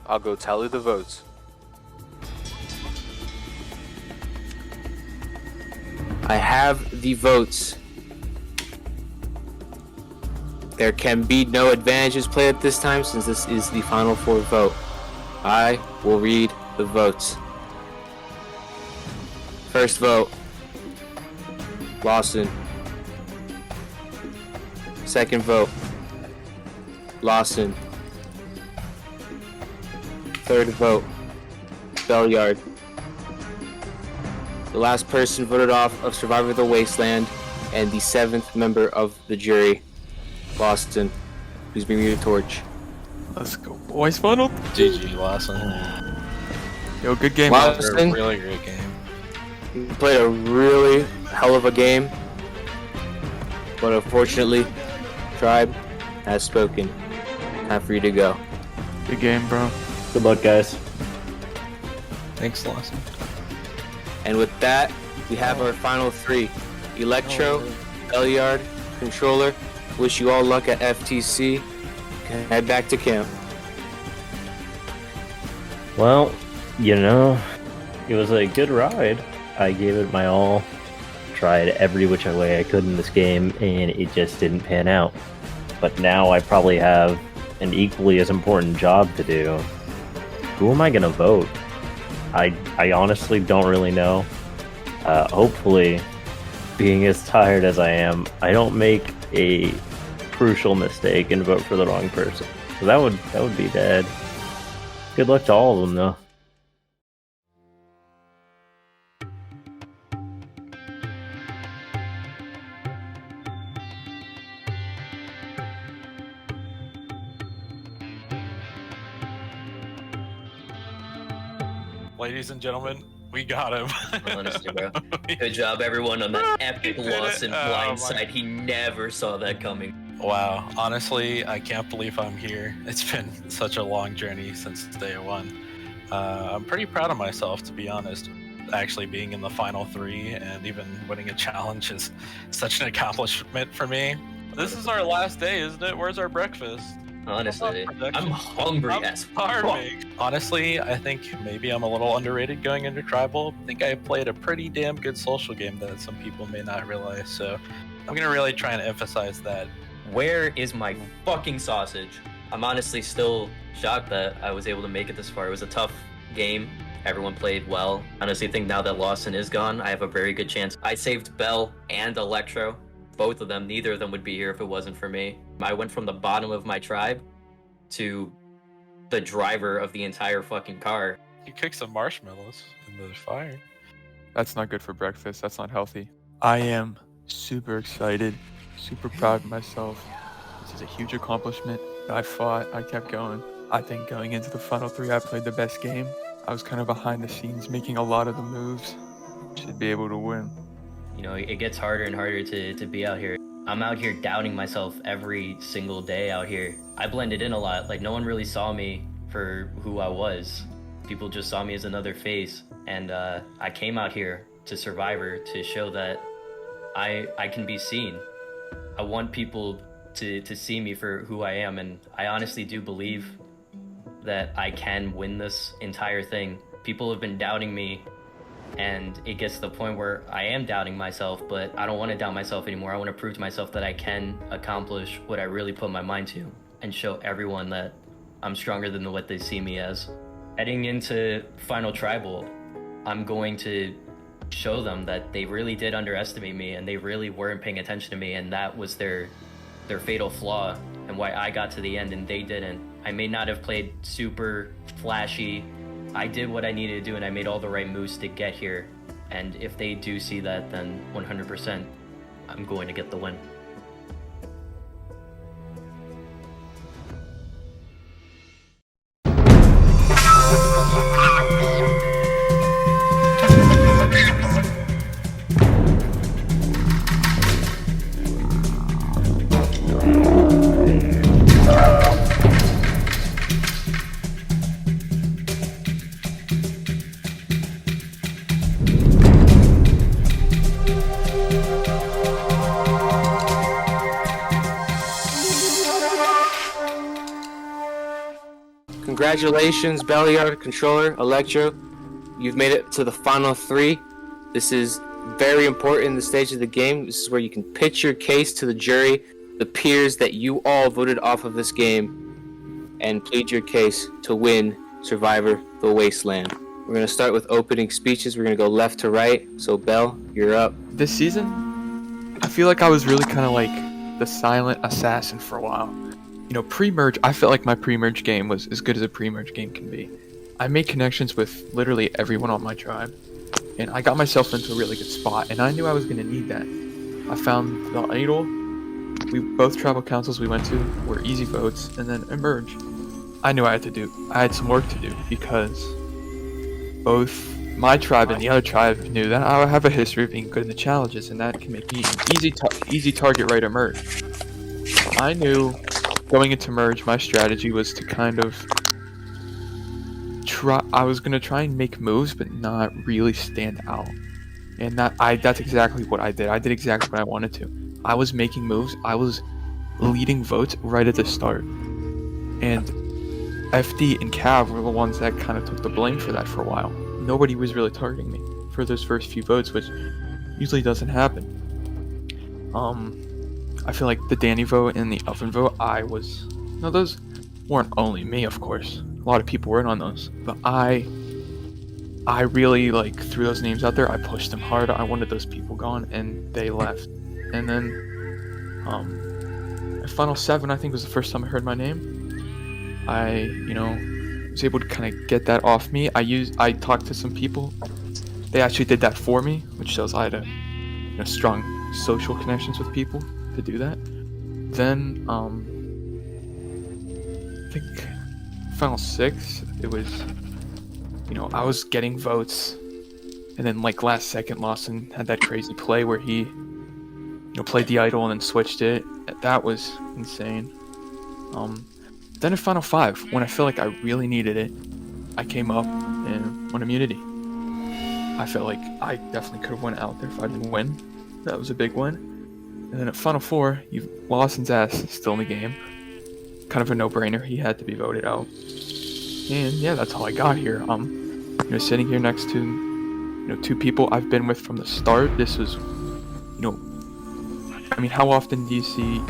I'll go tally the votes. I have the votes. There can be no advantages played at this time since this is the final four vote. I will read the votes. First vote, Lawson. Second vote, Lawson. Third vote, Belliard. The last person voted off of Survivor of the Wasteland, and the 7th member of the jury, Boston, who's being your torch. Let's go, boys. Funnel. GG, Lawson. Yo, good game. Lawson, Really great game. you played a really hell of a game, but unfortunately, Tribe has spoken. Time for you to go. Good game, bro. Good luck, guys. Thanks, Lawson. And with that, we have our final three. Electro, Belliard, Controller. Wish you all luck at FTC. Head back to camp. Well, you know, it was a good ride. I gave it my all. Tried every which way I could in this game, and it just didn't pan out. But now I probably have an equally as important job to do. Who am I gonna vote? I honestly don't really know. Hopefully, being as tired as I am, I don't make a crucial mistake and vote for the wrong person. So that would be bad. Good luck to all of them, though. Ladies and gentlemen, we got him. Honestly, bro. Good job, everyone, on that epic loss in Oh, blindside. He never saw that coming. Wow, honestly, I can't believe I'm here. It's been such a long journey since day one. I'm pretty proud of myself, to be honest. Actually being in the final three and even winning a challenge is such an accomplishment for me. This is our last day, isn't it? Where's our breakfast? Honestly, I'm hungry as fuck. Honestly, I think maybe I'm a little underrated going into Tribal. I think I played a pretty damn good social game that some people may not realize, so I'm gonna really try and emphasize that. Where is my fucking sausage? I'm honestly still shocked that I was able to make it this far. It was a tough game. Everyone played well. Honestly, I think now that Lawson is gone, I have a very good chance. I saved Bell and Electro. Both of them, neither of them would be here if it wasn't for me. I went from the bottom of my tribe to the driver of the entire fucking car. You cooked some marshmallows in the fire. That's not good for breakfast. That's not healthy. I am super excited, super proud of myself. This is a huge accomplishment. I fought, I kept going. I think going into the final three, I played the best game. I was kind of behind the scenes making a lot of the moves. Should be able to win. You know, it gets harder and harder to be out here. I'm out here doubting myself every single day out here. I blended in a lot. Like, no one really saw me for who I was. People just saw me as another face, and I came out here to Survivor to show that I can be seen. I want people to see me for who I am, and I honestly do believe that I can win this entire thing. People have been doubting me, and it gets to the point where I am doubting myself, but I don't want to doubt myself anymore. I want to prove to myself that I can accomplish what I really put my mind to and show everyone that I'm stronger than what they see me as. Heading into Final Tribal, I'm going to show them that they really did underestimate me and they really weren't paying attention to me, and that was their fatal flaw and why I got to the end and they didn't. I may not have played super flashy. I did what I needed to do and I made all the right moves to get here. And if they do see that, then 100% I'm going to get the win. Congratulations, Belliard, Controller, Electro. You've made it to the final 3. This is very important in the stage of the game. This is where you can pitch your case to the jury, the peers that you all voted off of this game, and plead your case to win Survivor the Wasteland. We're going to start with opening speeches. We're going to go left to right. So, Bell, you're up. This season, I feel like I was really kind of like the silent assassin for a while. You know, pre-merge, I felt like my pre-merge game was as good as a pre-merge game can be. I made connections with literally everyone on my tribe, and I got myself into a really good spot, and I knew I was going to need that. I found the idol. Both tribal councils we went to were easy votes, and then emerge. I knew I had some work to do, because both my tribe and the other tribe knew that I have a history of being good in the challenges, and that can make me an easy target right emerge. I knew going into merge, my strategy was to kind of I was going to try and make moves, but not really stand out. And that's exactly what I did. I did exactly what I wanted to. I was making moves. I was leading votes right at the start. And FD and Cav were the ones that kind of took the blame for that for a while. Nobody was really targeting me for those first few votes, which usually doesn't happen. I feel like the Danny vote and the Oven vote, those weren't only me, of course. A lot of people were in on those. But I really, threw those names out there. I pushed them hard. I wanted those people gone, and they left. And then, Final 7, I think, was the first time I heard my name. I, was able to kind of get that off me. I talked to some people. They actually did that for me, which shows I had strong social connections with people to do that. Then I think Final 6, it was I was getting votes, and then last second Lawson had that crazy play where he played the idol and then switched it. That was insane. Then in Final 5, when I feel like I really needed it, I came up and won immunity. I felt like I definitely could have went out there if I didn't win. That was a big win. And then at Final 4, Lawson's ass still in the game. Kind of a no-brainer. He had to be voted out. And yeah, that's how I got here. Sitting here next to, 2 people I've been with from the start. This was, how often do you see,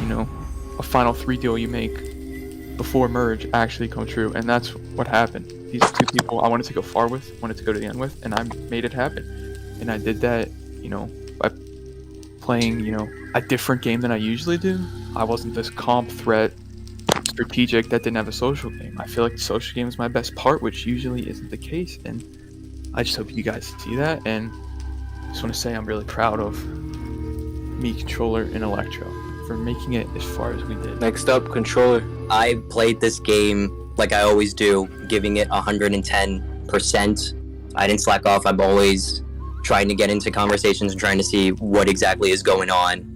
a Final 3 deal you make before merge actually come true? And that's what happened. These 2 people I wanted to go far with, wanted to go to the end with, and I made it happen. And I did that, by playing, a different game than I usually do. I wasn't this comp threat strategic that didn't have a social game. I feel like the social game is my best part, which usually isn't the case, and I just hope you guys see that. And I just want to say I'm really proud of me, Controller, and Electro for making it as far as we did. Next up, Controller. I played this game like I always do, giving it 110%. I didn't slack off. I'm always trying to get into conversations and trying to see what exactly is going on.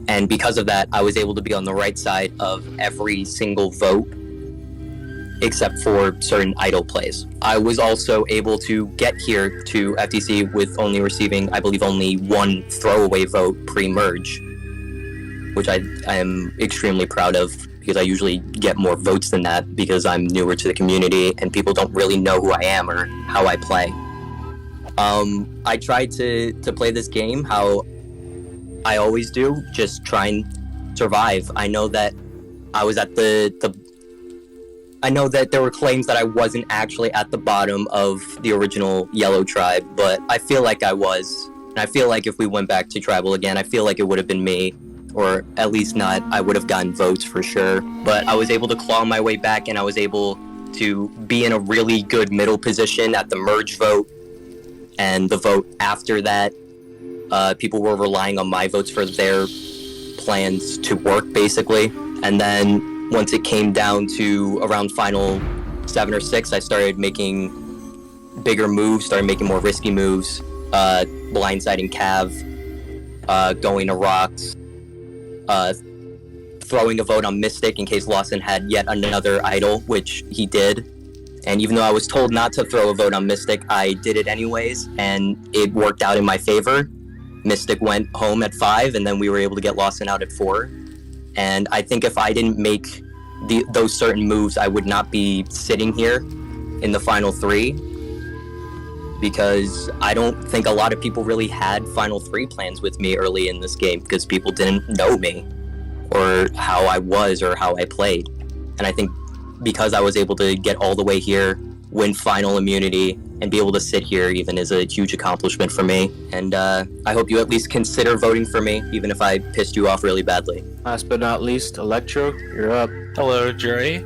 And because of that, I was able to be on the right side of every single vote. except for certain idle plays. I was also able to get here to FTC with only receiving, I believe, only one throwaway vote pre-merge, which I am extremely proud of, because I usually get more votes than that because I'm newer to the community and people don't really know who I am or how I play. I tried to play this game how I always do, just try and survive. I know that I was at I know that there were claims that I wasn't actually at the bottom of the original Yellow Tribe, but I feel like I was. And I feel like if we went back to Tribal again, I feel like it would have been me. Or at least not, I would have gotten votes for sure. But I was able to claw my way back, and I was able to be in a really good middle position at the merge vote. And the vote after that, people were relying on my votes for their plans to work, basically. And then once it came down to around final 7 or 6, I started making bigger moves, started making more risky moves, blindsiding Cav, going to rocks, throwing a vote on Mystic in case Lawson had yet another idol, which he did. And even though I was told not to throw a vote on Mystic, I did it anyways, and it worked out in my favor. Mystic went home at 5, and then we were able to get Lawson out at 4. And I think if I didn't make those certain moves, I would not be sitting here in the final 3, because I don't think a lot of people really had final 3 plans with me early in this game, because people didn't know me or how I was or how I played. And I think because I was able to get all the way here, win final immunity, and be able to sit here even is a huge accomplishment for me. And I hope you at least consider voting for me, even if I pissed you off really badly. Last but not least, Electro, you're up. Hello, jury.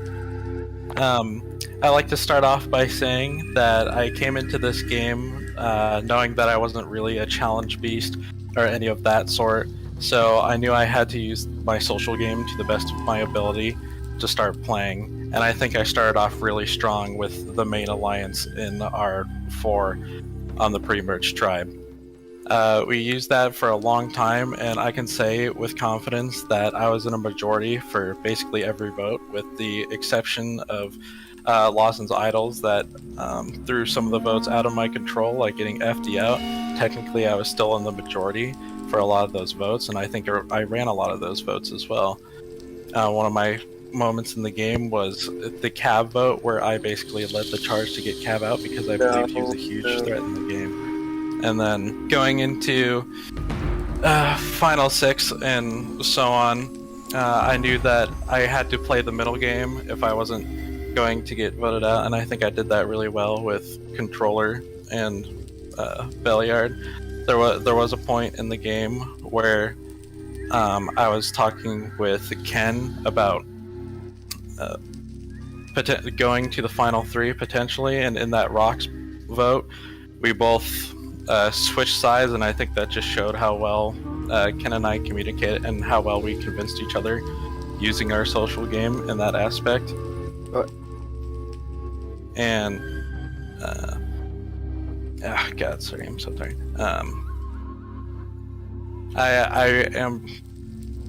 I like to start off by saying that I came into this game knowing that I wasn't really a challenge beast or any of that sort, so I knew I had to use my social game to the best of my ability to start playing. And I think I started off really strong with the main alliance in R4 on the pre-merge tribe. We used that for a long time, and I can say with confidence that I was in a majority for basically every vote, with the exception of Lawson's idols that threw some of the votes out of my control, like getting FD out. Technically, I was still in the majority for a lot of those votes, and I think I ran a lot of those votes as well. One of my moments in the game was the Cav vote, where I basically led the charge to get Cav out because I believed he was a huge threat in the game. And then going into final 6 and so on, I knew that I had to play the middle game if I wasn't going to get voted out, and I think I did that really well with Controller and Belliard. There was a point in the game where I was talking with Ken about going to the final 3 potentially, and in that Rocks vote, we both switched sides, and I think that just showed how well Ken and I communicated and how well we convinced each other using our social game in that aspect. And God, sorry, I'm so tired. I am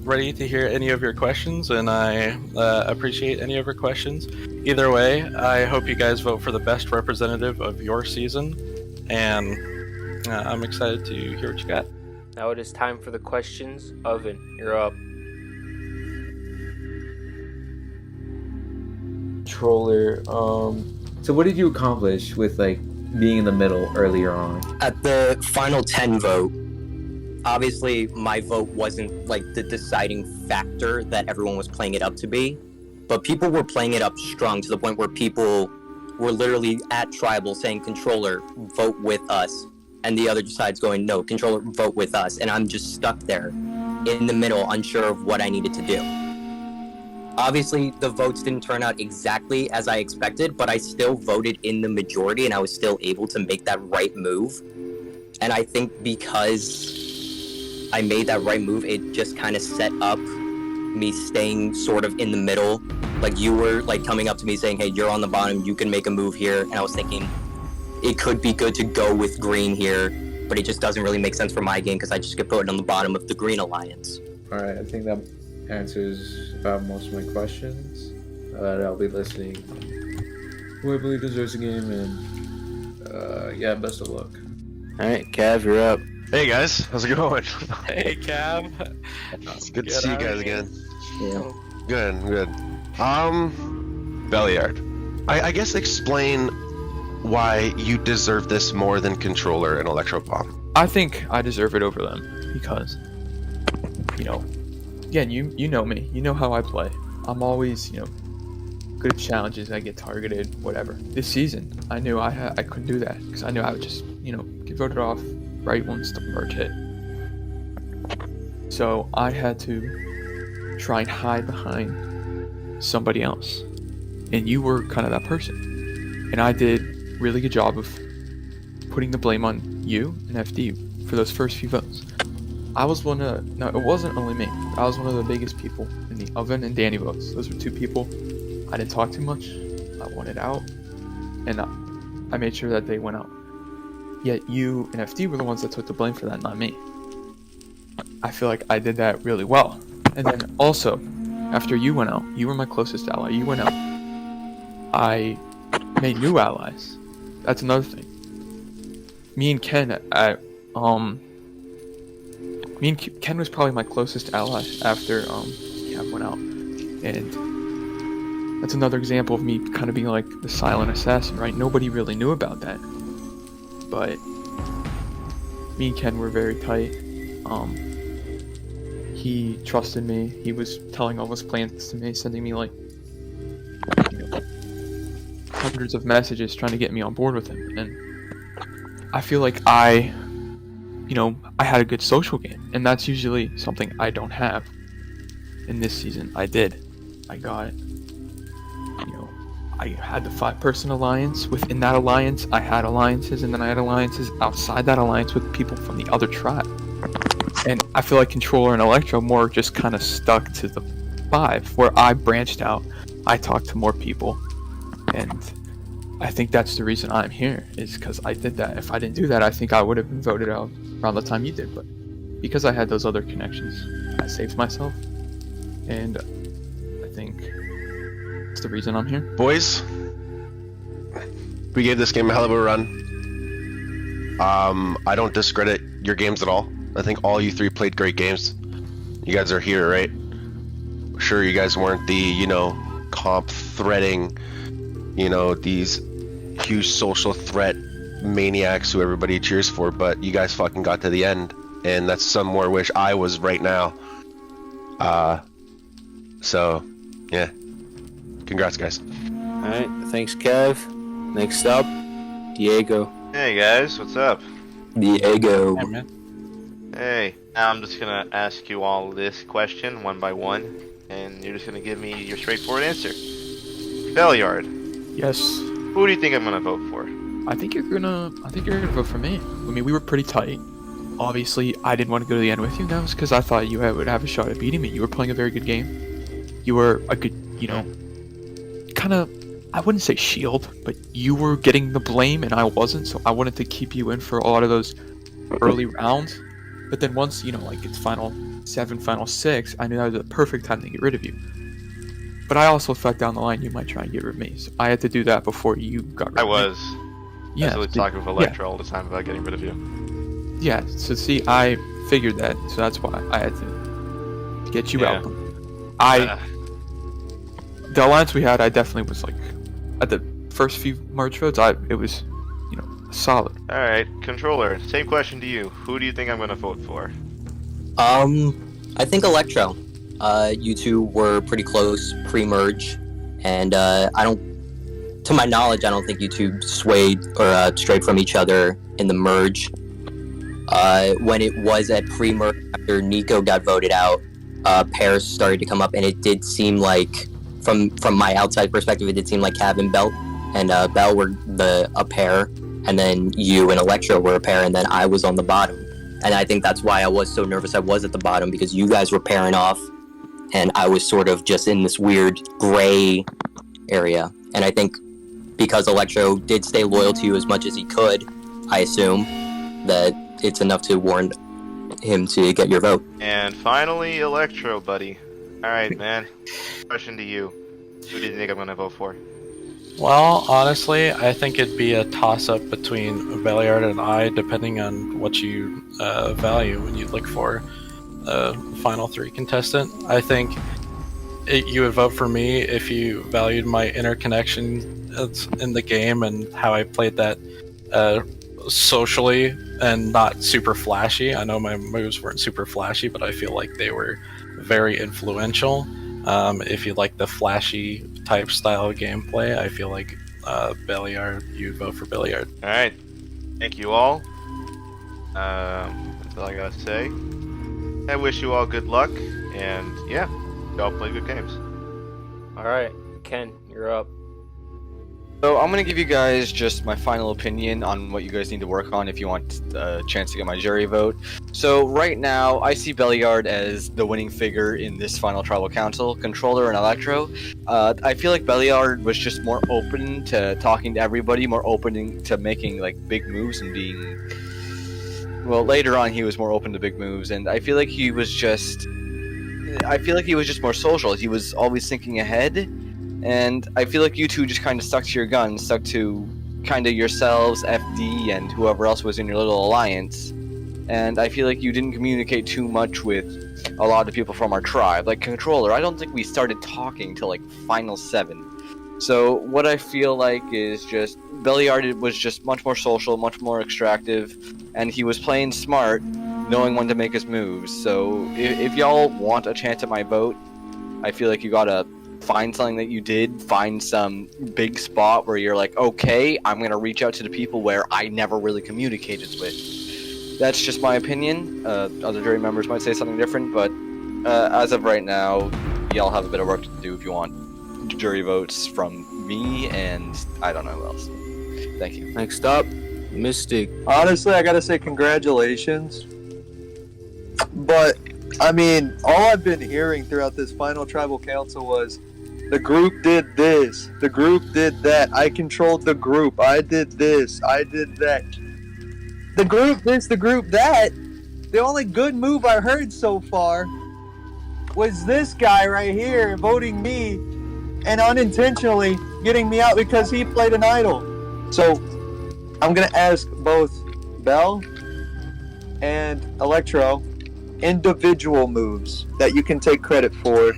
ready to hear any of your questions, and I appreciate any of your questions. Either way, I hope you guys vote for the best representative of your season, and I'm excited to hear what you got. Now it is time for the questions. Oven, you're up. Controller, so what did you accomplish with being in the middle earlier on? At the final 10 vote, obviously my vote wasn't the deciding factor that everyone was playing it up to be, but people were playing it up strong to the point where people were literally at Tribal saying, Controller, vote with us. And the other side's going, no, Controller, vote with us. And I'm just stuck there in the middle, unsure of what I needed to do. Obviously, the votes didn't turn out exactly as I expected, but I still voted in the majority, and I was still able to make that right move. And I think because I made that right move, it just kind of set up me staying sort of in the middle. Like, you were coming up to me saying, hey, you're on the bottom, you can make a move here. And I was thinking, it could be good to go with green here, but it just doesn't really make sense for my game because I just get put on the bottom of the green alliance. Alright, I think that answers about most of my questions. I'll be listening who I believe deserves a game, and yeah, best of luck. All right, Cav, you're up. Hey guys, how's it going? Hey, Cav. It's good to see you guys again. Yeah. Good. Belliard. I guess explain why you deserve this more than Controller and Electro Bomb. I think I deserve it over them because, you know, again, you know me. You know how I play. I'm always, good at challenges. I get targeted, whatever. This season, I knew I couldn't do that because I knew I would just, get voted off right once the merge hit. So I had to try and hide behind somebody else. And you were kind of that person. And I did a really good job of putting the blame on you and FD for those first few votes. I was no, it wasn't only me. I was one of the biggest people in the oven and Danny votes. Those were two people I didn't talk too much. I wanted out. And I made sure that they went out. Yet you and FD were the ones that took the blame for that, not me. I feel like I did that really well. And then also, after you went out, you were my closest ally. You went out. I made new allies. That's another thing. Me and Ken, Ken was probably my closest ally after Cap went out, and that's another example of me kind of being like the silent assassin, right? Nobody really knew about that, but me and Ken were very tight. He trusted me. He was telling all his plans to me, sending me like hundreds of messages trying to get me on board with him, and I feel like I had a good social game, and that's usually something I don't have. In this season, I did. I got it. I had the 5-person alliance. Within that alliance, I had alliances, and then I had alliances outside that alliance with people from the other tribe. And I feel like Controller and Electro more just kind of stuck to the 5, where I branched out. I talked to more people, and I think that's the reason I'm here, is because I did that. If I didn't do that, I think I would have been voted out around the time you did, but because I had those other connections, I saved myself, and I think it's the reason I'm here. Boys, we gave this game a hell of a run. I don't discredit your games at all. I think all you 3 played great games. You guys are here, right? Sure, you guys weren't the, comp threading, these huge social threat maniacs who everybody cheers for, but you guys fucking got to the end, and that's somewhere wish I was right now. So yeah, congrats guys. All right, thanks, Kev. Next up, Diego. Hey guys, what's up? Diego. Hey, man. Hey, now I'm just gonna ask you all this question one by one, and you're just gonna give me your straightforward answer. Belliard, Yes. who do you think I'm gonna vote for? I think you're gonna vote for me. I mean, we were pretty tight. Obviously, I didn't want to go to the end with you. That was because I thought you would have a shot at beating me. You were playing a very good game. You were a good, kind of, I wouldn't say shield, but you were getting the blame and I wasn't. So I wanted to keep you in for a lot of those early rounds. But then once, it's final 7, final 6, I knew that was the perfect time to get rid of you. But I also thought down the line you might try and get rid of me. So I had to do that before you got rid of me. I was. Yeah. I was talking with Electra all the time about getting rid of you. Yeah, so see, I figured that, so that's why I had to get you out. The alliance we had, I definitely was like, at the first few merge votes, it was, solid. Alright, Controller, same question to you. Who do you think I'm gonna vote for? I think Electro. You two were pretty close pre-merge, and to my knowledge, I don't think you two swayed or strayed from each other in the merge. When it was at pre-merge, after Nico got voted out, pairs started to come up, and it did seem like, from my outside perspective, it did seem like Cav and Bell were a pair, and then you and Electro were a pair, and then I was on the bottom. And I think that's why I was so nervous I was at the bottom, because you guys were pairing off, and I was sort of just in this weird gray area. And I think because Electro did stay loyal to you as much as he could, I assume that it's enough to warrant him to get your vote. And finally, Electro, buddy. Alright, man. Question to you. Who do you think I'm gonna vote for? Well, honestly, I think it'd be a toss-up between Belliard and I, depending on what you value when you look for a final three contestant. I think you would vote for me if you valued my interconnection in the game and how I played that socially and not super flashy. I know my moves weren't super flashy, but I feel like they were very influential. If you like the flashy type style of gameplay, I feel like Belliard, you vote for Belliard. All right, thank you all. That's all I gotta say. I wish you all good luck, and yeah, y'all play good games. All right, Ken, you're up. So I'm gonna give you guys just my final opinion on what you guys need to work on if you want a chance to get my jury vote. So right now, I see Belliard as the winning figure in this final tribal council, Controller and Electro. I feel like Belliard was just more open to talking to everybody, more open to making like big moves and being. Well, later on he was more open to big moves, and I feel like he was just more social. He was always thinking ahead. And I feel like you two just kind of stuck to your guns, stuck to kind of yourselves, FD, and whoever else was in your little alliance. And I feel like you didn't communicate too much with a lot of people from our tribe. Like Controller, I don't think we started talking till like Final 7. So what I feel like is just Belliard was just much more social, much more extractive, and he was playing smart, knowing when to make his moves. So if y'all want a chance at my vote, I feel like you gotta find something that you did, find some big spot where you're like, okay, I'm gonna reach out to the people where I never really communicated with. That's just my opinion. Other jury members might say something different, but as of right now, y'all have a bit of work to do if you want jury votes from me and I don't know who else. Thank you. Next up, Mystic. Honestly, I gotta say congratulations. But, I mean, all I've been hearing throughout this final tribal council was, the group did this, the group did that, I controlled the group, I did this, I did that. The group this, the group that. The only good move I heard so far was this guy right here voting me and unintentionally getting me out because he played an idol. So, I'm gonna ask both Bell and Electro individual moves that you can take credit for.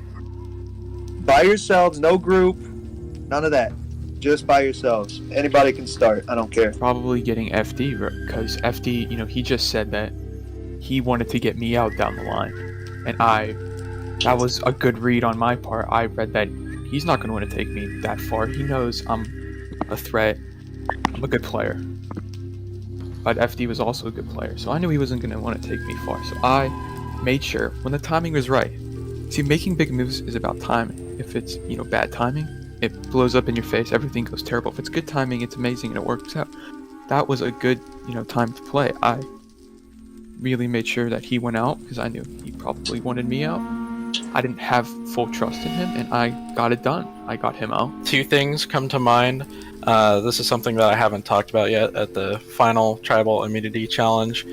By yourselves, no group, none of that. Just by yourselves. Anybody can start. I don't care. Probably getting FD, because FD, he just said that he wanted to get me out down the line. And that was a good read on my part. I read that he's not going to want to take me that far. He knows I'm a threat. I'm a good player. But FD was also a good player, so I knew he wasn't going to want to take me far. So I made sure when the timing was right. See, making big moves is about timing. If it's, bad timing, it blows up in your face, everything goes terrible. If it's good timing, it's amazing and it works out. That was a good, time to play. I really made sure that he went out because I knew he probably wanted me out. I didn't have full trust in him and I got it done. I got him out. Two things come to mind. This is something that I haven't talked about yet at the final Tribal Immunity Challenge.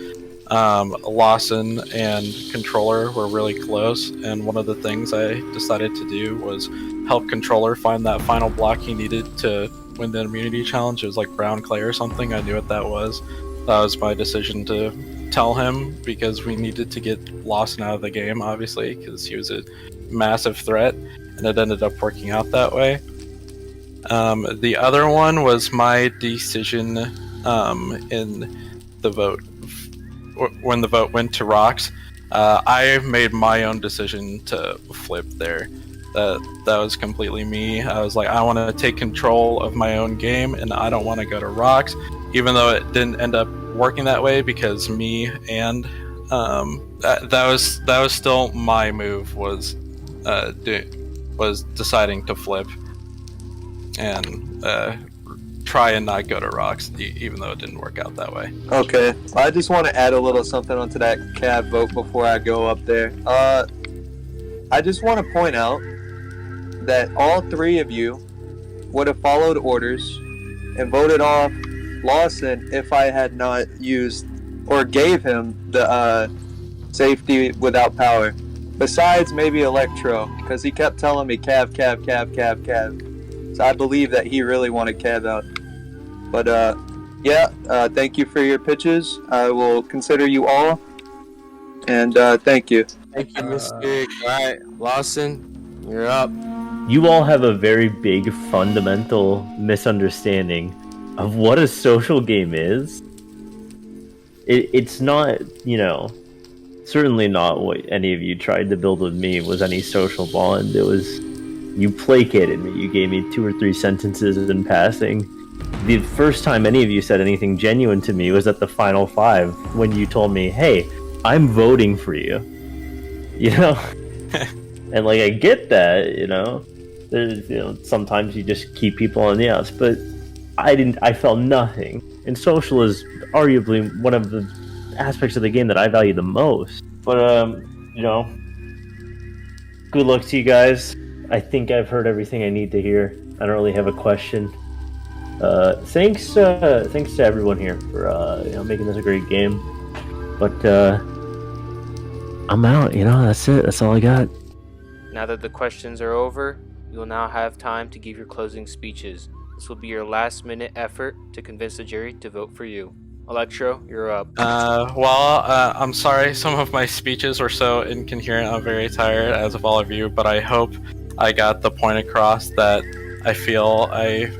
Lawson and Controller were really close, and one of the things I decided to do was help Controller find that final block he needed to win the immunity challenge. It was like brown clay or something. I knew what that was. That was my decision to tell him because we needed to get Lawson out of the game, obviously, because he was a massive threat, and it ended up working out that way. The other one was my decision in the vote. When the vote went to Rocks, I made my own decision to flip there. That was completely me. I was like, I want to take control of my own game, and I don't want to go to Rocks, even though it didn't end up working that way because me and that was still my move was deciding to flip and try and not go to Rocks, even though it didn't work out that way. Okay, I just want to add a little something onto that Cav vote before I go up there. I just want to point out that all three of you would have followed orders and voted off Lawson if I had not used or gave him the safety without power. Besides maybe Electro, because he kept telling me Cav. So I believe that he really wanted Kev out. But thank you for your pitches. I will consider you all. And thank you. Thank you, Mystic. Alright, Lawson, you're up. You all have a very big fundamental misunderstanding of what a social game is. It's not, certainly not what any of you tried to build with me was any social bond. It was, you placated me. You gave me 2 or 3 sentences in passing. The first time any of you said anything genuine to me was at the final 5 when you told me, hey, I'm voting for you. And I get that, There's, sometimes you just keep people on the outs, but I felt nothing. And social is arguably one of the aspects of the game that I value the most. But, good luck to you guys. I think I've heard everything I need to hear. I don't really have a question. Thanks to everyone here for, making this a great game. But, I'm out, that's it. That's all I got. Now that the questions are over, you will now have time to give your closing speeches. This will be your last-minute effort to convince the jury to vote for you. Electro, you're up. I'm sorry some of my speeches were so incoherent. I'm very tired, as of all of you, but I hope I got the point across that I feel I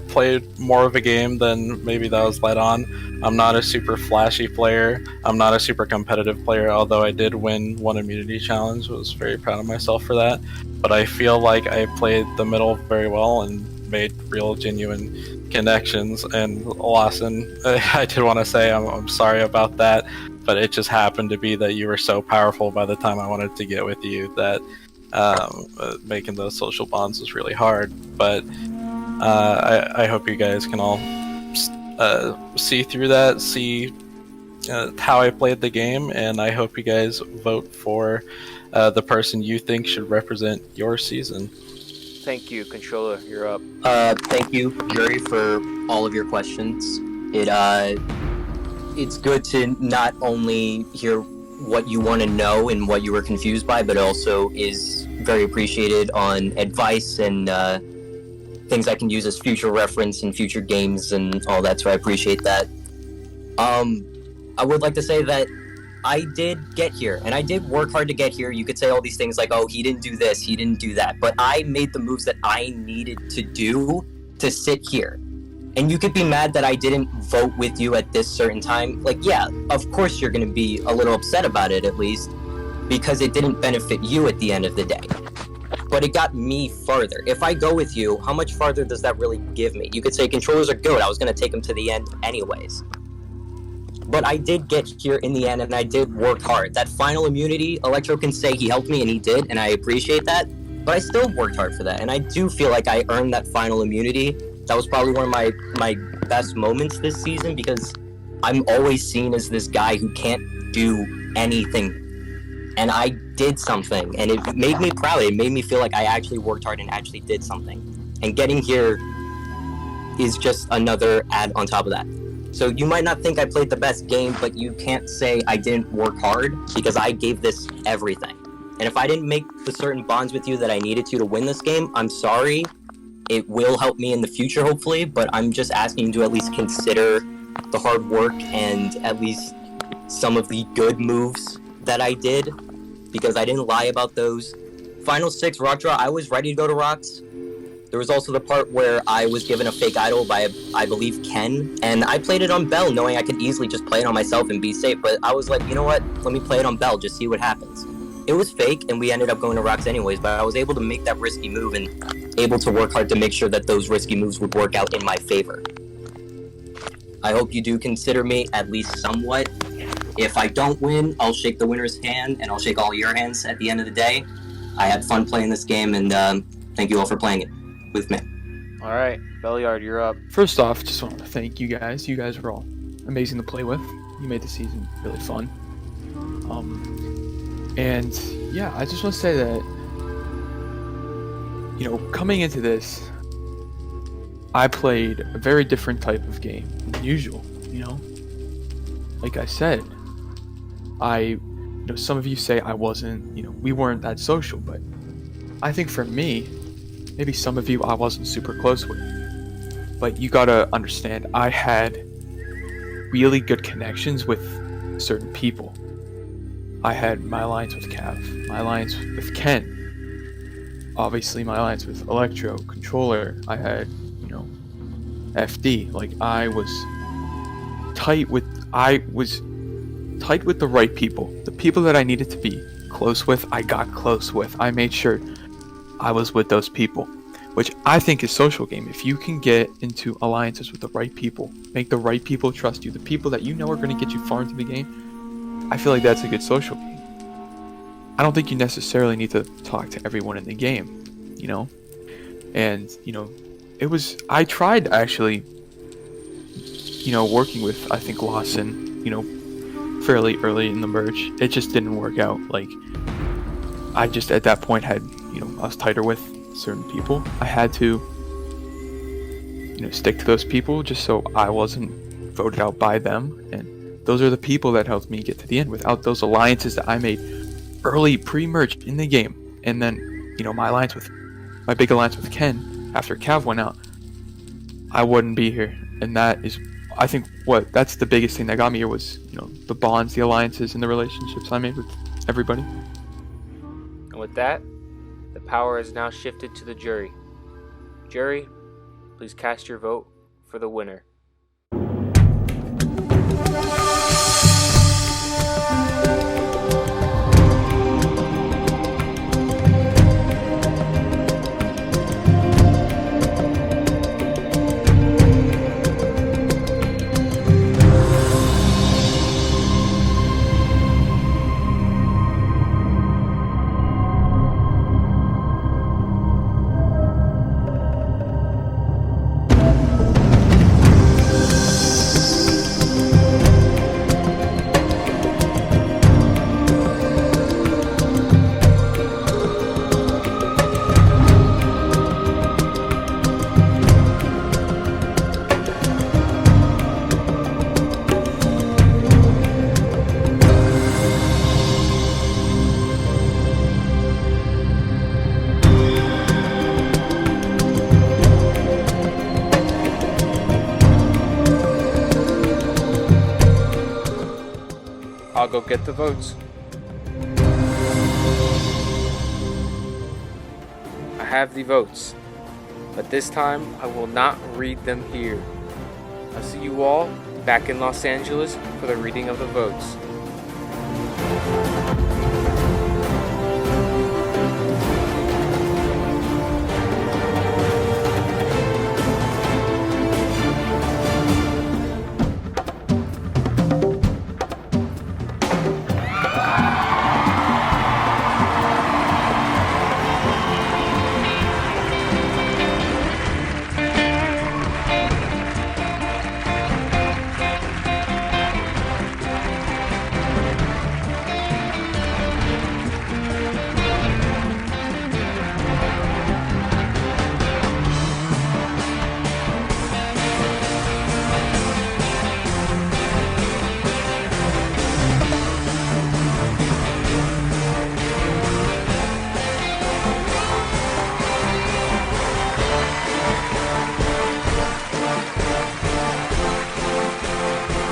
played more of a game than maybe that was let on. I'm not a super flashy player. I'm not a super competitive player, although I did win one immunity challenge. I was very proud of myself for that. But I feel like I played the middle very well and made real, genuine connections. And Lawson, I did want to say I'm sorry about that, but it just happened to be that you were so powerful by the time I wanted to get with you that making those social bonds was really hard. But I hope you guys can all see through that, see how I played the game, and I hope you guys vote for the person you think should represent your season. Thank you, Controller. You're up. Thank you, jury, for all of your questions. It's good to not only hear what you want to know and what you were confused by, but also is very appreciated on advice and things I can use as future reference in future games and all that, so I appreciate that. I would like to say that I did get here, and I did work hard to get here. You could say all these things like, oh, he didn't do this, he didn't do that, but I made the moves that I needed to do to sit here. And you could be mad that I didn't vote with you at this certain time. Yeah, of course you're going to be a little upset about it, at least, because it didn't benefit you at the end of the day. But it got me farther. If I go with you, how much farther does that really give me? You could say controllers are good. I was going to take them to the end anyways. But I did get here in the end, and I did work hard. That final immunity, Electro can say he helped me, and he did, and I appreciate that. But I still worked hard for that, and I do feel like I earned that final immunity. That was probably one of my best moments this season, because I'm always seen as this guy who can't do anything. And I did something, and it made me proud. It made me feel like I actually worked hard and actually did something. And getting here is just another add on top of that. So you might not think I played the best game, but you can't say I didn't work hard, because I gave this everything. And if I didn't make the certain bonds with you that I needed to win this game, I'm sorry. It will help me in the future, hopefully, but I'm just asking you to at least consider the hard work and at least some of the good moves that I did, because I didn't lie about those. Final 6 rock draw, I was ready to go to rocks. There was also the part where I was given a fake idol by, I believe, Ken, and I played it on Bell knowing I could easily just play it on myself and be safe, but I was like, you know what, let me play it on Bell, just see what happens. It was fake, and we ended up going to rocks anyways, but I was able to make that risky move and able to work hard to make sure that those risky moves would work out in my favor. I hope you do consider me at least somewhat. If I don't win, I'll shake the winner's hand, and I'll shake all your hands at the end of the day. I had fun playing this game, and thank you all for playing it with me. All right, Belliard, you're up. First off, just want to thank you guys. You guys were all amazing to play with. You made the season really fun. And yeah, I just want to say that, coming into this, I played a very different type of game than usual, Like I said, some of you say I wasn't, we weren't that social, but I think for me, maybe some of you I wasn't super close with. But you gotta understand, I had really good connections with certain people. I had my alliance with Cav, my alliance with Ken, obviously my alliance with Electro, Controller. I had, FD. Like I was tight with the right people. The people that I needed to be close with, I got close with. I made sure I was with those people, which I think is social game. If you can get into alliances with the right people, make the right people trust you, the people that you know are going to get you far into the game, I feel like that's a good social game. I don't think you necessarily need to talk to everyone in the game, And, I tried actually, working with, I think, Lawson, fairly early in the merge. It just didn't work out. Like, I just at that point had, I was tighter with certain people. I had to, stick to those people just so I wasn't voted out by them. And those are the people that helped me get to the end. Without those alliances that I made early pre-merge in the game, and then, my big alliance with Ken after Cav went out, I wouldn't be here. And that is, I think, that's the biggest thing that got me here was, the bonds, the alliances, and the relationships I made with everybody. And with that, the power is now shifted to the jury. Jury, please cast your vote for the winner. I'll go get the votes. I have the votes, but this time I will not read them here. I'll see you all back in Los Angeles for the reading of the votes.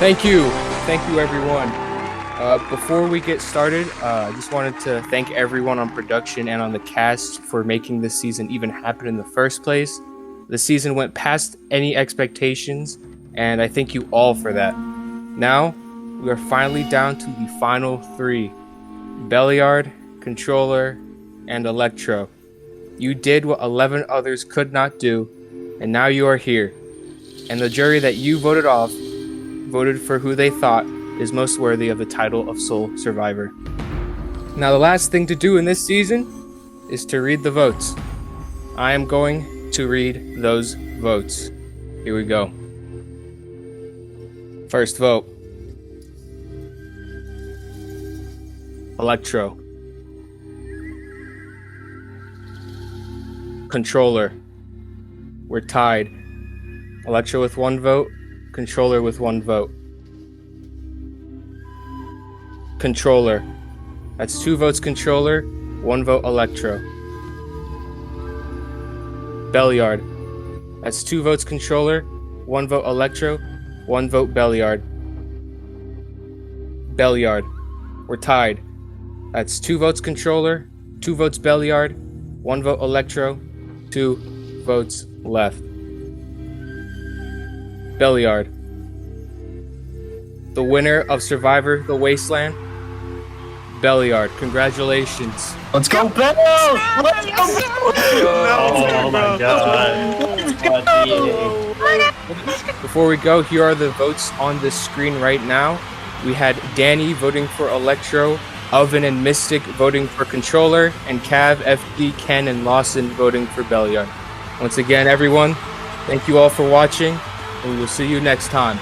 Thank you everyone. Before we get started, I just wanted to thank everyone on production and on the cast for making this season even happen in the first place. The season went past any expectations, and I thank you all for that. Now, we are finally down to the final three: Belliard, Controller, and Electro. You did what 11 others could not do, and now you are here. And the jury that you voted off voted for who they thought is most worthy of the title of sole survivor. Now, the last thing to do in this season is to read the votes. I am going to read those votes. Here we go. First vote: Electro. Controller. We're tied. Electro with 1 vote, Controller with 1 vote. Controller. That's 2 votes Controller, 1 vote Electro. Belliard. That's 2 votes Controller, 1 vote Electro, 1 vote Belliard. Belliard. We're tied. That's 2 votes Controller, 2 votes Belliard, 1 vote Electro, 2 votes left. Belliard. The winner of Survivor the Wasteland, Belliard. Congratulations. Let's go, Bell! Let's go! Oh my god. Before we go, here are the votes on the screen right now. We had Danny voting for Electro, Oven and Mystic voting for Controller, and Cav, FD, Ken, and Lawson voting for Belliard. Once again, everyone, thank you all for watching, and we will see you next time.